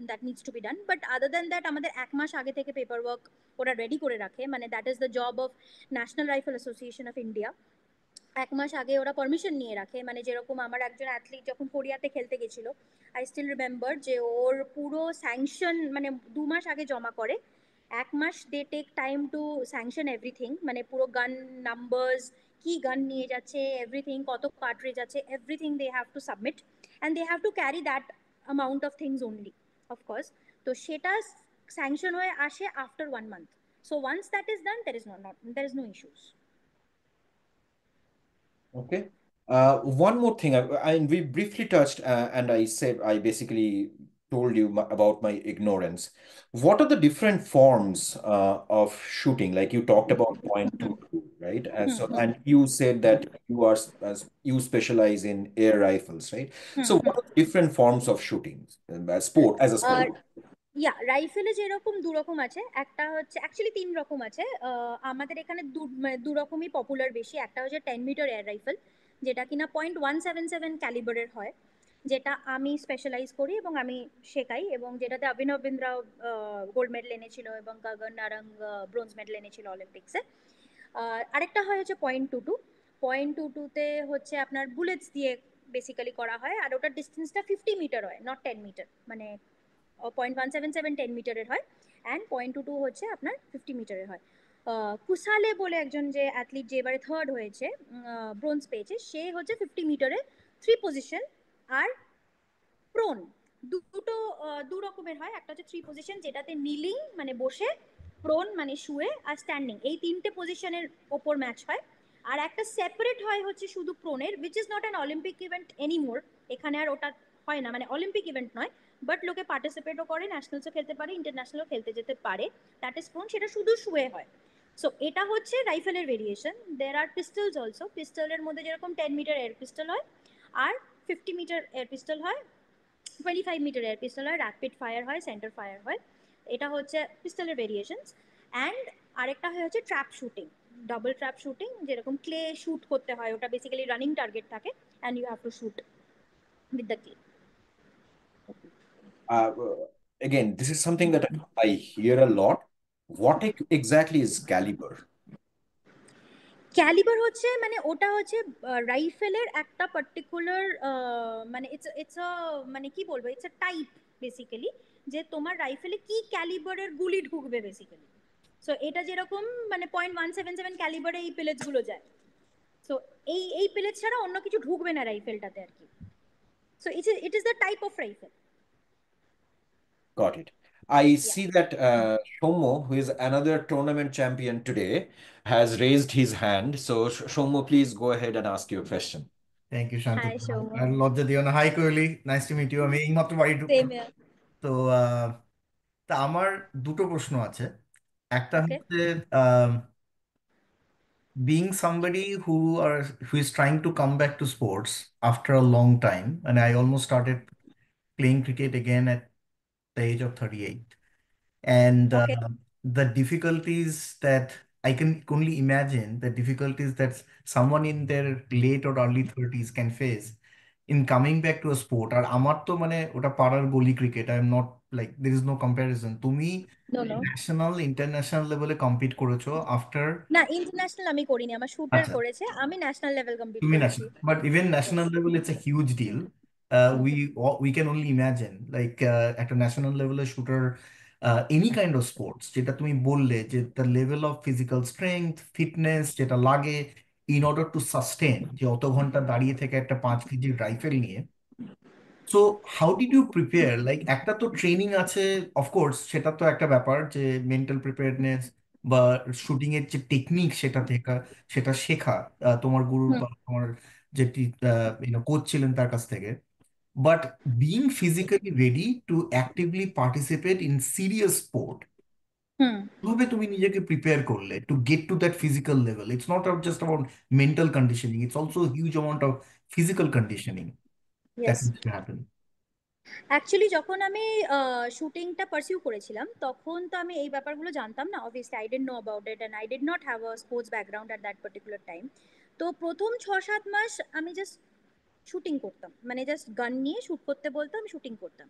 [SPEAKER 2] that needs to be done, but other than that আমাদের 1 মাস আগে থেকে পেপার ওয়ার্ক ওরা রেডি করে রাখে, মানে that is the job of national rifle association of India. 1 মাস আগে ওরা permission নিয়ে রাখে, মানে যেরকম আমার একজন অ্যাথলিট যখন কোরিয়াতে খেলতে গেছিল, আই স্টিল রিমেম্বার যে ওর পুরো স্যাংশন মানে 2 মাস আগে জমা করে। 1 মাস they take time to sanction everything, মানে পুরো গান নাম্বারস, কি গান নিয়ে যাচ্ছে, এভরিথিং, কত কার্ট্রিজ আছে, everything they have to submit and they have to carry that amount of things only, of course. তো সেটা স্যাংশন হয়ে আসে after 1 month. So once that is done, there is no issues.
[SPEAKER 1] Okay. One more thing, we briefly touched, and I said I basically told you about my ignorance. What are the different forms of shooting? Like you talked about point two, right? And so, and you said that you specialize in air rifles, right? So, what are the different forms of shooting as a sport?
[SPEAKER 2] ইয়া রাইফেলে যেরকম 2 রকম আছে, একটা হচ্ছে actually 3 রকম আছে। আমাদের এখানে 2 রকমই পপুলার বেশি। একটা হচ্ছে 10 মিটার এয়ার রাইফেল, যেটা কিনা .177 ক্যালিবারের হয়, যেটা আমি স্পেশালাইজ করি এবং আমি শেখাই, এবং যেটাতে অভিনব বিন্দ্রাও গোল্ড মেডেল এনেছিল এবং গগন নারঙ্গ ব্রোঞ্জ মেডেল এনেছিল অলিম্পিক্সে। আরেকটা হয় হচ্ছে .22। .22তে হচ্ছে আপনার বুলেটস দিয়ে বেসিক্যালি করা হয়, আর ওটার ডিস্টেন্সটা 50 মিটার হয়, নট 10 মিটার, মানে .177 10 মিটারের হয়, অ্যান্ড .22 হচ্ছে আপনার 50 মিটারের হয়। কুসালে বলে একজন যে অ্যাথলিট যে এবারে থার্ড হয়েছে, ব্রোঞ্জ পেয়েছে, সে হচ্ছে 50 মিটারে 3 পজিশন আর প্রোন, দুটো 2 রকমের হয়। একটা হচ্ছে 3 পজিশন, যেটাতে নিলিং মানে বসে, প্রোন মানে শুয়ে, আর স্ট্যান্ডিং, এই 3টে পজিশনের ওপর ম্যাচ হয়। আর একটা সেপারেট হয় হচ্ছে শুধু প্রোনের, which is not an Olympic event anymore, এখানে আর ওটা হয় না, মানে অলিম্পিক ইভেন্ট নয়, বাট লোকে পার্টিসিপেটও করে, ন্যাশনালসও খেলতে পারে, ইন্টারন্যাশনালও খেলতে যেতে পারে, দ্যাট ইজ প্রোন, সেটা শুধু শুয়ে হয়। সো এটা হচ্ছে রাইফেলের ভেরিয়েশন। দের আর পিস্টলস অলসো, পিস্টলের মধ্যে যেরকম 10 মিটার এয়ার পিস্টল হয় আর 50 মিটার এয়ার পিস্টল হয়, 25 মিটার এয়ার পিস্তল হয়, র্যাপিড ফায়ার হয়, সেন্টার ফায়ার হয়, এটা হচ্ছে পিস্তলের ভেরিয়েশনস। অ্যান্ড আরেকটা হয় হচ্ছে trap shooting, double trap shooting, যেরকম ক্লে শুট করতে হয়, ওটা বেসিক্যালি রানিং টার্গেট থাকে and you have to shoot with the clay.
[SPEAKER 1] Again, this is something that I hear a lot. What exactly is caliber?
[SPEAKER 2] Calibre হচ্ছে মানে ওটা হচ্ছে রাইফেলের একটা পার্টিকুলার মানে ইটস মানে কি বলবো, ইটস আ টাইপ বেসিক্যালি, যে তোমার রাইফেলে কি ক্যালিবারের গুলি ঢুকবে বেসিক্যালি। সো এটা যেরকম মানে .177 ক্যালিবারে এই পেলেটসগুলো যায়, সো এই পেলেট ছাড়া অন্য কিছু ঢুকবে না রাইফেলটাতে আর কি। So it is the type of rifle.
[SPEAKER 1] Got it. I see that Shomo, who is another tournament champion today, has raised his hand. So, Shomo, please go ahead and ask your question.
[SPEAKER 8] Thank you Shanta,
[SPEAKER 2] hi Soum.
[SPEAKER 8] আর লজ্জা দিও না। Hi Kohli, nice to meet you. আমি এইমাত্র বাড়ি
[SPEAKER 2] same
[SPEAKER 8] ঢুকলাম। তো তা আমার দুটো প্রশ্ন আছে। একটা
[SPEAKER 2] ওকে।
[SPEAKER 8] হচ্ছে being somebody who is trying to come back to sports after a long time, and I almost started playing cricket again at the age of 38, and
[SPEAKER 2] okay.
[SPEAKER 8] the difficulties that I can only imagine, the difficulties that someone in their late or early 30s can face in coming back to a sport. আর আমার তো মানে ওটা পাড়ার গলি cricket, I am not like, there is no comparison. তুমি
[SPEAKER 2] no no,
[SPEAKER 8] national international লেভেলে compete করেছো after.
[SPEAKER 2] না ইন্টারন্যাশনাল আমি করিনি, আমার শুটার
[SPEAKER 8] আচ্ছা,
[SPEAKER 2] করেছে, আমি ন্যাশনাল লেভেল কমপ্লিট
[SPEAKER 8] তুমি
[SPEAKER 2] করেছি।
[SPEAKER 8] National, but even national level it's a huge deal. We we can only imagine like একটা ন্যাশনাল লেভেলের shooter, any kind of sports, যেটা তুমি বললে যে the level of physical strength, fitness যেটা লাগে ইন অর্ডার টু সাস্টেন, যে অত ঘন্টা দাঁড়িয়ে থেকে একটা 5 কেজির রাইফেল নিয়ে। So how did you prepare? Like একটা তো ট্রেনিং আছে অফকোর্স, সেটা তো একটা ব্যাপার, যে মেন্টাল প্রিপেয়ারনেস বা শুটিং এর যে টেকনিক সেটা থেকে সেটা শেখা তোমার গুরু বা তোমার যে কোচ ছিলেন তার কাছ থেকে। but being physically ready to actively participate in serious sport,
[SPEAKER 2] হুম
[SPEAKER 8] কিভাবে তুমি নিজেকে প্রিপেয়ার করলে to get to that physical level? It's not just about mental conditioning, it's also huge amount of physical conditioning that
[SPEAKER 2] yes
[SPEAKER 8] needs to happen.
[SPEAKER 2] Actually যখন আমি শুটিংটা pursue করেছিলাম তখন তো আমি এই ব্যাপারগুলো জানতাম না, obviously I don't know about it and I did not have a sports background at that particular time. তো প্রথম 6-7 মাস আমি জাস্ট শুটিং করতাম, মানে জাস্ট গান নিয়ে শ্যুট করতে বলতাম, আমি শুটিং করতাম।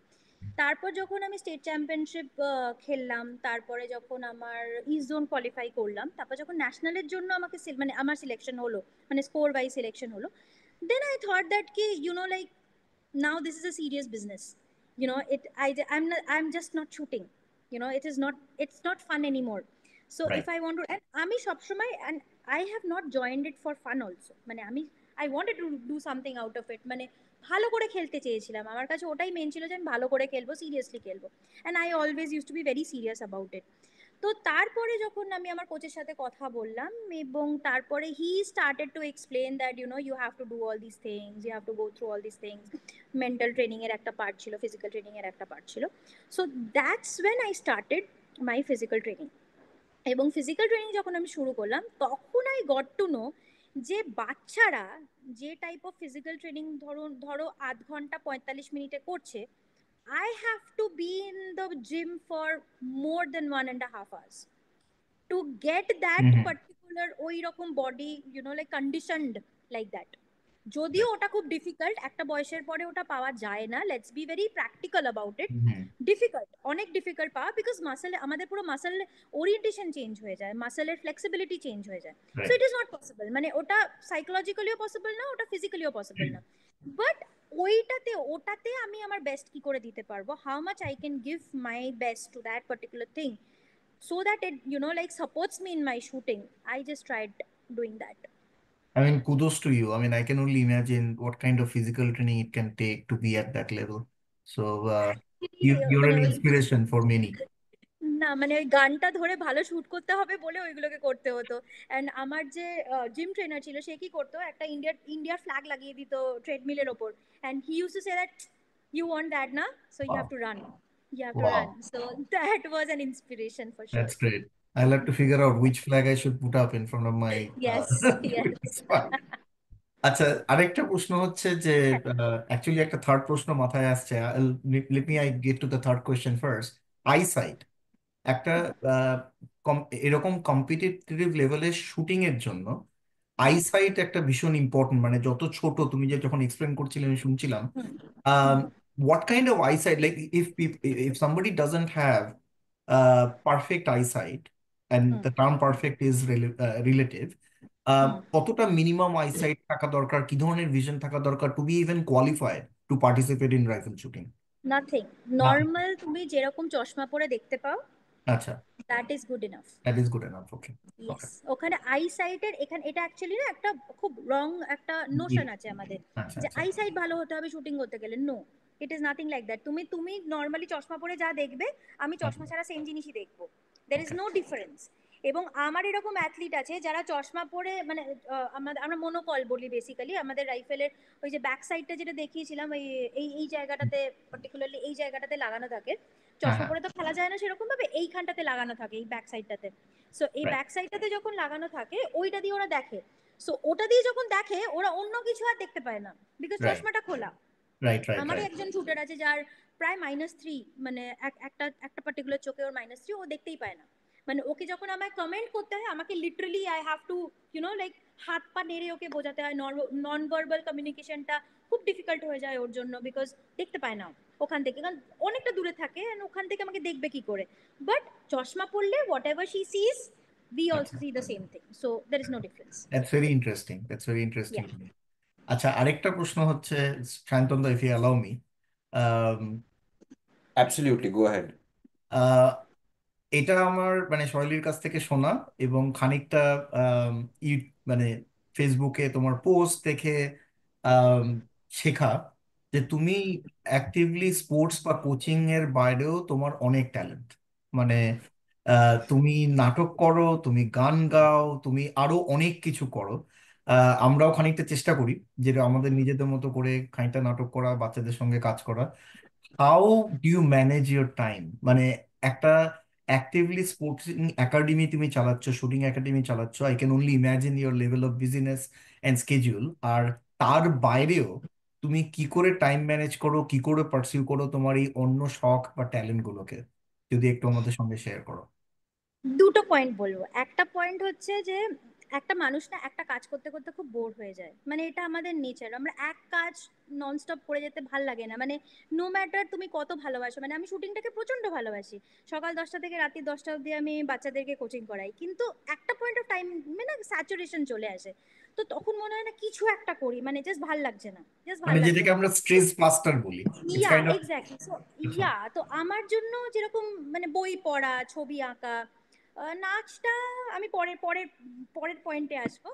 [SPEAKER 2] তারপর যখন আমি স্টেট চ্যাম্পিয়নশিপ খেললাম, তারপরে যখন আমার ইস্ট জোন কোয়ালিফাই করলাম, তারপর যখন ন্যাশনালের জন্য আমাকে মানে আমার সিলেকশন হলো, মানে স্কোর ওয়াইজ সিলেকশন হলো, দেন আই থট দ্যাট কি like now this is a serious business. I'm just not shooting. It's not fun anymore. So if
[SPEAKER 8] right.
[SPEAKER 2] I want to, and আমি সবসময়, and I have not joined it for fun also, মানে I wanted to do something out of it, মানে ভালো করে খেলতে চেয়েছিলাম, আমার কাছে ওটাই মেন ছিল যে আমি ভালো করে খেলবো, সিরিয়াসলি খেলবো, and I always used to be very serious about it. তো তারপরে যখন আমি আমার কোচের সাথে কথা বললাম, এবং তারপরে he started to explain that you have to do all this things, you have to go through all this things, mental training এর একটা পার্ট ছিল, ফিজিক্যাল ট্রেনিং এর একটা পার্ট ছিল। So that's when I started my physical training. এবং physical training যখন আমি শুরু করলাম তখন আই গট টু নো যে বাচ্চারা যে টাইপ অফ ফিজিক্যাল ট্রেনিং ধরো 0.5 ঘন্টা 45 মিনিটে করছে, I have to be in the gym for more than 1.5 hours to get that
[SPEAKER 8] hmm.
[SPEAKER 2] particular ওই রকম body like conditioned like that. যদিও ওটা খুব ডিফিকাল্ট, একটা বয়সের পরে ওটা পাওয়া যায় না, let's be very practical about it.
[SPEAKER 8] Hmm.
[SPEAKER 2] Difficult, অনেক ডিফিকাল্ট পাওয়া, বিকজ আমাদের পুরো মাসেল ওরিয়েন্টেশন চেঞ্জ হয়ে যায়, মাসেলের ফ্লেক্সিবিলিটি চেঞ্জ হয়ে যায়। So
[SPEAKER 8] right.
[SPEAKER 2] It is not possible, মানে ওটা সাইকোলজিক্যালিও পসিবল না, ওটা ফিজিক্যালিও পসিবল না। বাট ওটাতে আমি আমার বেস্ট কি করে দিতে পারবো, how much I can give my best to that particular thing, so that it like supports me in my shooting. I just tried doing that.
[SPEAKER 8] I mean, kudos to you. I mean, I can only imagine what kind of physical training it can take to be at that level. So, you're
[SPEAKER 2] মানে
[SPEAKER 8] an
[SPEAKER 2] ওই
[SPEAKER 8] inspiration for many.
[SPEAKER 2] না, মানে ওই গানটা ধরে ভালো shoot করতে হবে বলে ওইগুলোকে করতে হতো। এন্ড আমার যে জিম ট্রেনার ছিল সে কি করতো, একটা ইন্ডিয়ার ফ্ল্যাগ লাগিয়ে দিত ট্রেডমিলের ওপর, and he use to say that you want that না, so you have
[SPEAKER 8] Wow.
[SPEAKER 2] To run, you have to run.
[SPEAKER 8] Wow.
[SPEAKER 2] So that was an inspiration for sure.
[SPEAKER 8] That's great. I'll have to figure out which flag I should put up in front of my
[SPEAKER 2] Yes, yes.
[SPEAKER 8] spot. আচ্ছা, আরেকটা প্রশ্ন হচ্ছে যে actually একটা third প্রশ্ন মাথায় আসছে। Let me I get to the third question first. Eyesight একটা এরকম কম্পিটিটিভ লেভেলের শুটিং এর জন্য আইসাইট একটা ভীষণ ইম্পর্টেন্ট, মানে যত ছোট তুমি যে যখন এক্সপ্লেন করছিলে আমি শুনছিলাম। What kind of eyesight, like if somebody doesn't have perfect eyesight, and the term perfect is relative, কতটা মিনিমাম আইসাইট থাকা দরকার, কি ধরনের ভিশন থাকা দরকার to be even qualified to participate in rifle shooting?
[SPEAKER 2] Nothing, normal তুমি যেরকম চশমা পরে দেখতে পাও,
[SPEAKER 8] আচ্ছা,
[SPEAKER 2] that is good enough.
[SPEAKER 8] That is good enough. Okay.
[SPEAKER 2] Yes, ওখানে আইসাইটের এখানে এটা অ্যাকচুয়ালি না একটা খুব রং একটা নোশন আছে আমাদের,
[SPEAKER 8] আচ্ছা
[SPEAKER 2] যে
[SPEAKER 8] আচ্ছা।
[SPEAKER 2] আইসাইট ভালো হতে হবে শুটিং করতে গেলে। No, it is nothing like that. তুমি নর্মালি চশমা পরে যা দেখবে, আমি চশমা ছাড়া সেম জিনিসই দেখবো, দের ইজ নো ডিফারেন্স। এবং আমার এরকম অ্যাথলিট আছে যারা চশমা পরে, মানে আমরা মনোকল বলি বেসিক্যালি, আমাদের রাইফেলের ওই যে ব্যাক সাইডটা যেটা দেখিয়েছিলাম, এই জায়গাটাতে, পার্টিকুলারলি এই জায়গাটাতে লাগানো থাকে, চশমা পরে তো খেলা যায় না সেরকম ভাবে, এইখানটাতে লাগানো থাকে, এই ব্যাক সাইডটাতে। সো এই ব্যাক সাইডটাতে যখন লাগানো থাকে ওইটা দিয়ে ওরা দেখে। সো ওটা দিয়ে যখন দেখে ওরা অন্য কিছু আর দেখতে পায় না, বিকজ চশমাটা খোলা। আমারই একজন শুটার আছে যার প্রায় -3, মানে একটা পার্টিকুলার চোখে ওর -3, ও দেখতেই পায় না। মানে ওকে যখন আমায় কমেন্ট করতে হয়, আমাকে literally I have to like হাত পা নেড়ে ওকে বোঝাতে হয়, নন ভার্বাল কমিউনিকেশনটা খুব ডিফিকাল্ট হয়ে যায় ওর জন্য, বিকজ দেখতে পায় না ওখান থেকে, কারণ অনেকটা দূরে থাকে, ওখান থেকে আমাকে দেখবে কি করে। বাট চশমা পড়লে whatever she sees, we also see the same thing, so there is no difference.
[SPEAKER 8] That's very interesting. That's very interesting. আচ্ছা, আরেকটা প্রশ্ন হচ্ছে, শান্তনদা, if you allow me.
[SPEAKER 1] Absolutely, go ahead.
[SPEAKER 8] এটা আমার মানে শৈলীর কাছ থেকে শোনা এবং খানিকটা মানে ফেসবুকে তোমার পোস্ট দেখে শেখা, যে তুমি অ্যাক্টিভলি স্পোর্টস বা কোচিং এর বাইরেও তোমার অনেক ট্যালেন্ট। মানে তুমি নাটক করো, তুমি গান গাও, তুমি আরো অনেক কিছু করো। আমরাও খানিকটা চেষ্টা করি যেটা আমাদের নিজেদের মতো করে খানিকটা নাটক করা, বাচ্চাদের সঙ্গে কাজ করা। How do you manage your time? মানে একটা অ্যাক্টিভলি স্পোর্টস একাডেমি তুমি চালাচ্ছ, শুটিং একাডেমি চালাচ্ছ, I can only imagine your level of busyness and schedule. আর তার বাইরেও তুমি কি করে টাইম ম্যানেজ করো, কি করে পার্সিউ করো তোমার এই অন্য শখ বা ট্যালেন্ট গুলোকে, যদি একটু আমাদের সঙ্গে শেয়ার করো।
[SPEAKER 2] দুটো পয়েন্ট বলবো। একটা পয়েন্ট হচ্ছে যে একটা মানুষ না একটা কাজ করতে করতে খুব বোর হয়ে যায়, মানে এটা আমাদের নেচার। আমরা এক কাজ ননস্টপ করে যেতে ভাল লাগে না, মানে নো ম্যাটার তুমি কত ভালোবাসো। মানে আমি শুটিংটাকে প্রচন্ড ভালোবাসি, সকাল 10টা থেকে রাত্রি 10টা অবধি আমি বাচ্চাদেরকে কোচিং করাই, কিন্তু একটা পয়েন্ট অফ টাইম মানে স্যাচুরেশন চলে আসে, তো তখন মনে হয় না কিছু একটা করি, মানে জাস্ট ভাল লাগছে না, জাস্ট ভাল
[SPEAKER 8] মানে
[SPEAKER 2] লাগছে
[SPEAKER 8] যেটাকে
[SPEAKER 2] না।
[SPEAKER 8] আমরা স্ট্রেস বাস্টার বলি, it's
[SPEAKER 2] yeah
[SPEAKER 8] kind of.
[SPEAKER 2] Exactly. So
[SPEAKER 8] আচ্ছা।
[SPEAKER 2] ইয়া তো আমার জন্য যেরকম মানে বই পড়া, ছবি আঁকা, নাচটা আমি পরের পরের পরের পয়েন্টে আসবো,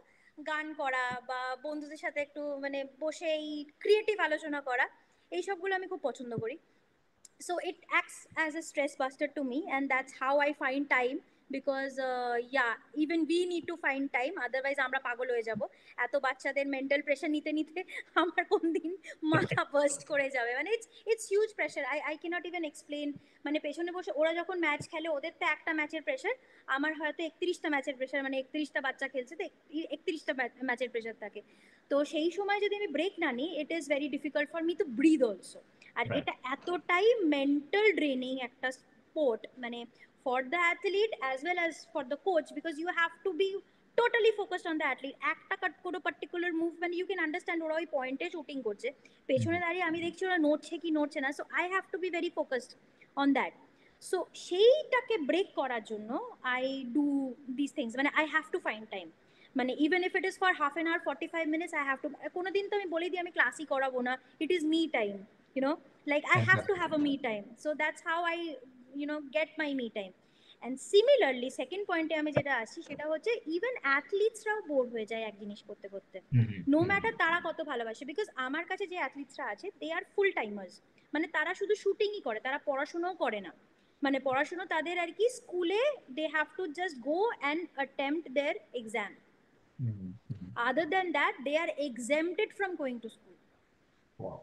[SPEAKER 2] গান করা বা বন্ধুদের সাথে একটু মানে বসে এই ক্রিয়েটিভ আলোচনা করা, এই সবগুলো আমি খুব পছন্দ করি। So it acts as a stress buster to me, and that's how I find time, because yeah, even we need to find time, otherwise আমরা পাগল হয়ে যাব। এত বাচ্চাদের মেন্টাল প্রেশার নিতে নিতে আমার কোন দিন মাথা বার্স্ট করে যাবে, মানে it's huge pressure. I cannot even explain. মানে পেছনে বসে ওরা যখন ম্যাচ খেলে, ওদের তো একটা ম্যাচের প্রেশার, আমার হয়তো 31টা ম্যাচের প্রেশার, মানে 31টা বাচ্চা খেলছে তো 31টা ম্যাচের প্রেশার থাকে। তো সেই সময় যদি আমি ব্রেক না নিই, it is very difficult for me to breathe also. আর এটা এতটাই মেন্টাল ড্রেনিং একটা স্পোর্ট, মানে for the athlete as well as for the coach, because you have to be totally focused on the athlete. একটা কোনো particular move, মানে you can understand ওরা ওই পয়েন্টে শুটিং করছে, পেছনে দাঁড়িয়ে আমি দেখছি ওরা নড়ছে কি নড়ছে না, so I have to be very focused on that. So সেইটাকে ব্রেক করার জন্য আই ডু দিস থিংস, মানে I have to find time. মানে even if it is for half an hour 45 minutes I have to. কোনো দিন তো আমি বলে দিই আমি ক্লাসই করাবো না, it is me time, you know, like I have to have a me time, so that's how I get my me time. And similarly second point e ami jeta ashi seta hocche even athletes rao bored hoye jay ek jinish korte korte, no matter tara koto bhalobashe, because amar kache je athletes ra ache they are full timers, মানে তারা শুধু shooting ই করে, তারা পড়াশোনাও করে না। মানে পড়াশোনা তাদের আর কি স্কুলে they have to just go and attempt their exam, other than that they are exempted from going to school.
[SPEAKER 8] Wow.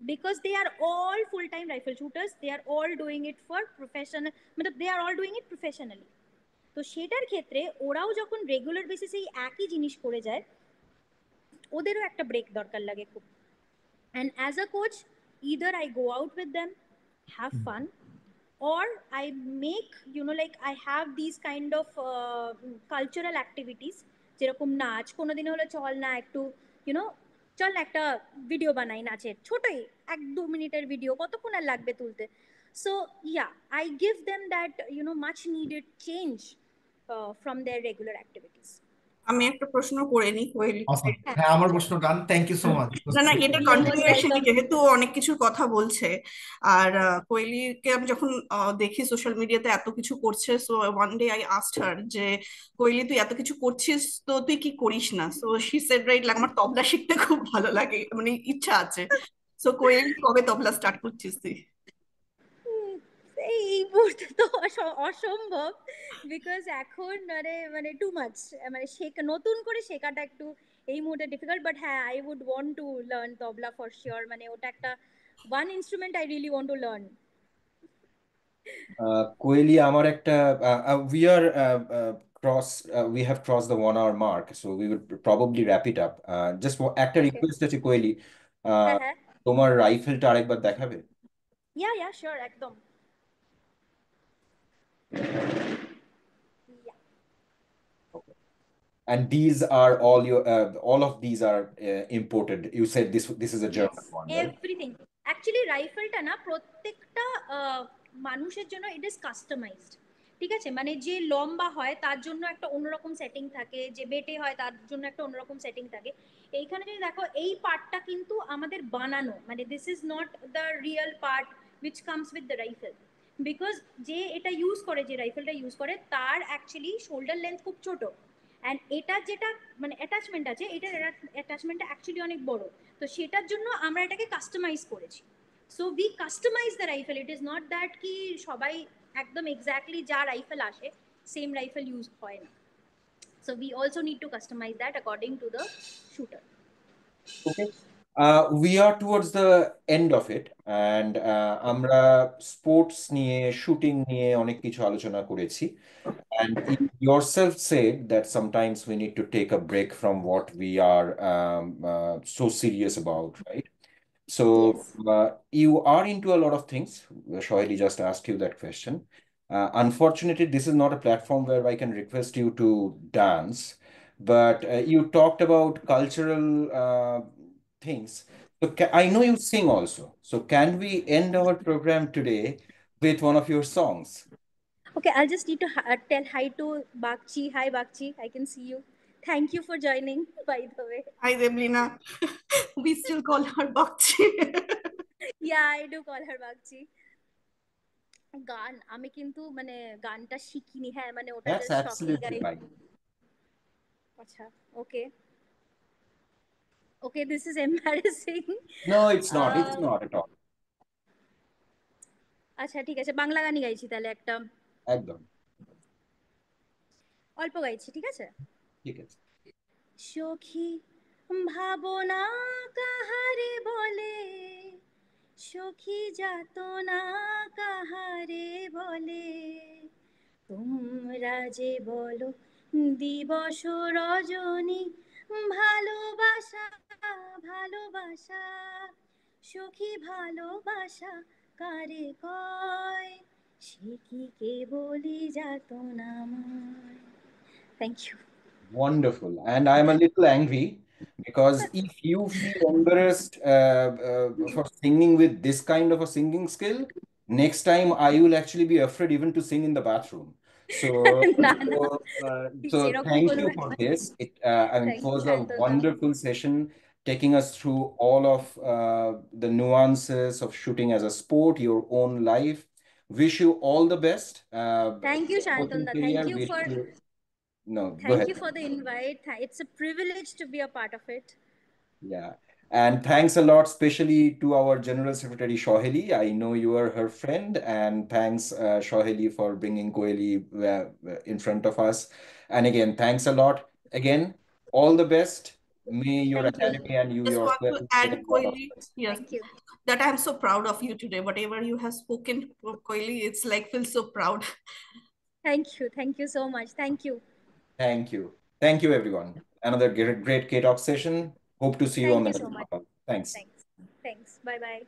[SPEAKER 2] Because they are all full-time rifle shooters, they are all doing it for professional, they are all doing it professionally. তো সেটার ক্ষেত্রে ওরাও যখন regular বেসিসে এই একই জিনিস করে যায়, ওদেরও একটা ব্রেক দরকার লাগে খুব। and as a coach, either I go out with them, have fun, or I make like I have these kind of cultural activities, যেরকম নাচ, কোনোদিন হলো চল না একটু চল না একটা ভিডিও বানাই নাচের, ছোটই 1-2 মিনিটের ভিডিও, কতক্ষণ আর লাগবে তুলতে। So yeah, I give them that much needed change from their regular activities.
[SPEAKER 3] আমি একটা প্রশ্ন করে নি কোয়েলি।
[SPEAKER 8] হ্যাঁ, আমার প্রশ্ন done, thank you so much.
[SPEAKER 3] না না, এটা কন্টিনিউশন, যেহেতু অনেক কিছুর কথা বলছে। আর কোয়েলিকে আমি যখন দেখি সোশ্যাল মিডিয়াতে এত কিছু করছে, so one day I asked her যে কোয়েলি তুই এত কিছু করছিস তো তুই কি করিস না? সো শি সেড রাইট, আমার তবলা শিখতে খুব ভালো লাগে, মানে ইচ্ছা আছে। সো কোয়েলি কবে তবলা স্টার্ট করছিস তুই?
[SPEAKER 2] এই মুহূর্তে তো অসম্ভব, বিকজ এখন মানে টু মাচ, মানে নতুন করে শেখাটা একটু এই মুহূর্তে ডিফিকাল্ট। বাট হ্যাঁ, I would want to learn tabla for sure, মানে ওটা একটা one instrument I really want to learn.
[SPEAKER 1] Koyeli, আমার একটা we are we have crossed the 1 hour mark, so we would probably wrap it up. Just একটা request আছে কোয়েলি,
[SPEAKER 2] হ্যাঁ হ্যাঁ,
[SPEAKER 1] তোমার রাইফেলটা আরেকবার দেখাবে?
[SPEAKER 2] ইয়া শিওর, একদম।
[SPEAKER 1] And these are all of these are imported. You said this is a German one, right?
[SPEAKER 2] Everything actually রাইফেলটা না প্রত্যেকটা মানুষের জন্য ইট ইজ কাস্টমাইজড, ঠিক আছে? মানে যে লম্বা হয় তার জন্য একটা অন্যরকম সেটিং থাকে, যে বেটে হয় তার জন্য একটা অন্যরকম সেটিং থাকে। এইখানে যদি দেখো এই পার্টটা কিন্তু আমাদের বানানো, মানে this is not the real part which comes with the rifle, because যে এটা ইউজ করে, যে রাইফেলটা ইউজ করে তার অ্যাকচুয়ালি শোল্ডার লেন্থ খুব ছোট, অ্যান্ড এটা যেটা মানে অ্যাটাচমেন্ট আছে, এটার অ্যাটাচমেন্টটা অ্যাকচুয়ালি অনেক বড়, তো সেটার জন্য আমরা এটাকে কাস্টমাইজ করেছি। So we customise the rifle, it is not that কি সবাই একদম এক্স্যাক্টলি যা রাইফেল আসে সেম রাইফেল ইউজ হয় না। So we also need to customize that according to the shooter.
[SPEAKER 1] Okay. We are towards the end of it, and আমরা sports নিয়ে shooting নিয়ে অনেক কিছু আলোচনা করেছি, and you yourself said that sometimes we need to take a break from what we are so serious about, right? So
[SPEAKER 2] Yes.
[SPEAKER 1] you are into a lot of things. Shoheli just asked you that question. Unfortunately, this is not a platform where I can request you to dance, but you talked about cultural things. So I know you sing also. So can we end our program today with one of your songs?
[SPEAKER 2] Okay, I'll just need to tell hi to Bakchi. Hi, Bakchi. I can see you. Thank you for joining, by the way.
[SPEAKER 3] Hi, Deblina. We still call her Bakchi.
[SPEAKER 2] Yeah, I do call her Bakchi. গান আমি কিন্তু মানে গানটা শিখিনি, হ্যাঁ মানে ওটা
[SPEAKER 1] That's
[SPEAKER 2] just শখেই
[SPEAKER 1] absolutely
[SPEAKER 2] গাই।
[SPEAKER 1] fine.
[SPEAKER 2] আচ্ছা, okay okay, this is embarrassing.
[SPEAKER 1] No, it's not. It's not at all.
[SPEAKER 2] আচ্ছা ঠিক আছে, বাংলা গানই গাইছি তাহলে একটা,
[SPEAKER 1] একদম
[SPEAKER 2] অল্প গাইছি, ঠিক আছে?
[SPEAKER 1] ঠিক আছে।
[SPEAKER 2] সখী ভাবনা কাহারে বলে, সখী যাতনা কাহারে বলে, তোমরা যে বলো দিবস রজনী, ভালোবাসা ভালোবাসা, সখী ভালোবাসা কারে কয়, সে কি কেবলই যাতনাময়। Thank you.
[SPEAKER 1] Wonderful. And I'm a little angry because if you feel embarrassed for singing with this kind of a singing skill, next time I will actually be afraid even to sing in the bathroom. So,
[SPEAKER 2] না না,
[SPEAKER 1] so
[SPEAKER 2] সেরকম
[SPEAKER 1] thank
[SPEAKER 2] কোনো
[SPEAKER 1] you for
[SPEAKER 2] ব্যাপার।
[SPEAKER 1] this. I mean, it
[SPEAKER 2] thank you
[SPEAKER 1] was a
[SPEAKER 2] শান্তদা।
[SPEAKER 1] wonderful session taking us through all of the nuances of shooting as a sport, your own life. Wish you all the best.
[SPEAKER 2] Thank you
[SPEAKER 1] Sporting
[SPEAKER 2] শান্তদা,
[SPEAKER 1] career.
[SPEAKER 2] Thank you
[SPEAKER 1] Wish
[SPEAKER 2] for
[SPEAKER 1] you. No, go
[SPEAKER 2] thank
[SPEAKER 1] ahead.
[SPEAKER 2] you for the invite. It's a privilege to be a part of it.
[SPEAKER 1] Yeah. And thanks a lot, especially to our General Secretary Shoheli. I know you are her friend, and thanks, Shoheli, for bringing Koeli in front of us. And again, thanks a lot. Again, all the best. May your
[SPEAKER 2] Thank you.
[SPEAKER 1] academy and you
[SPEAKER 3] Just want
[SPEAKER 1] yourself
[SPEAKER 3] to
[SPEAKER 1] get
[SPEAKER 3] add,
[SPEAKER 1] a lot of
[SPEAKER 3] Koili,
[SPEAKER 1] success.
[SPEAKER 3] yes,
[SPEAKER 2] Thank you.
[SPEAKER 3] that I'm so proud of you today. Whatever you have spoken, Koili, it's like feel so proud.
[SPEAKER 2] Thank you. Thank you so much. Thank you.
[SPEAKER 1] Thank you. Thank you, everyone. Another great K-Talk session. Hope to see you on
[SPEAKER 2] Thank
[SPEAKER 1] the
[SPEAKER 2] you so
[SPEAKER 1] next
[SPEAKER 2] much.
[SPEAKER 1] one. Thanks.
[SPEAKER 2] Thanks. Thanks. Bye bye.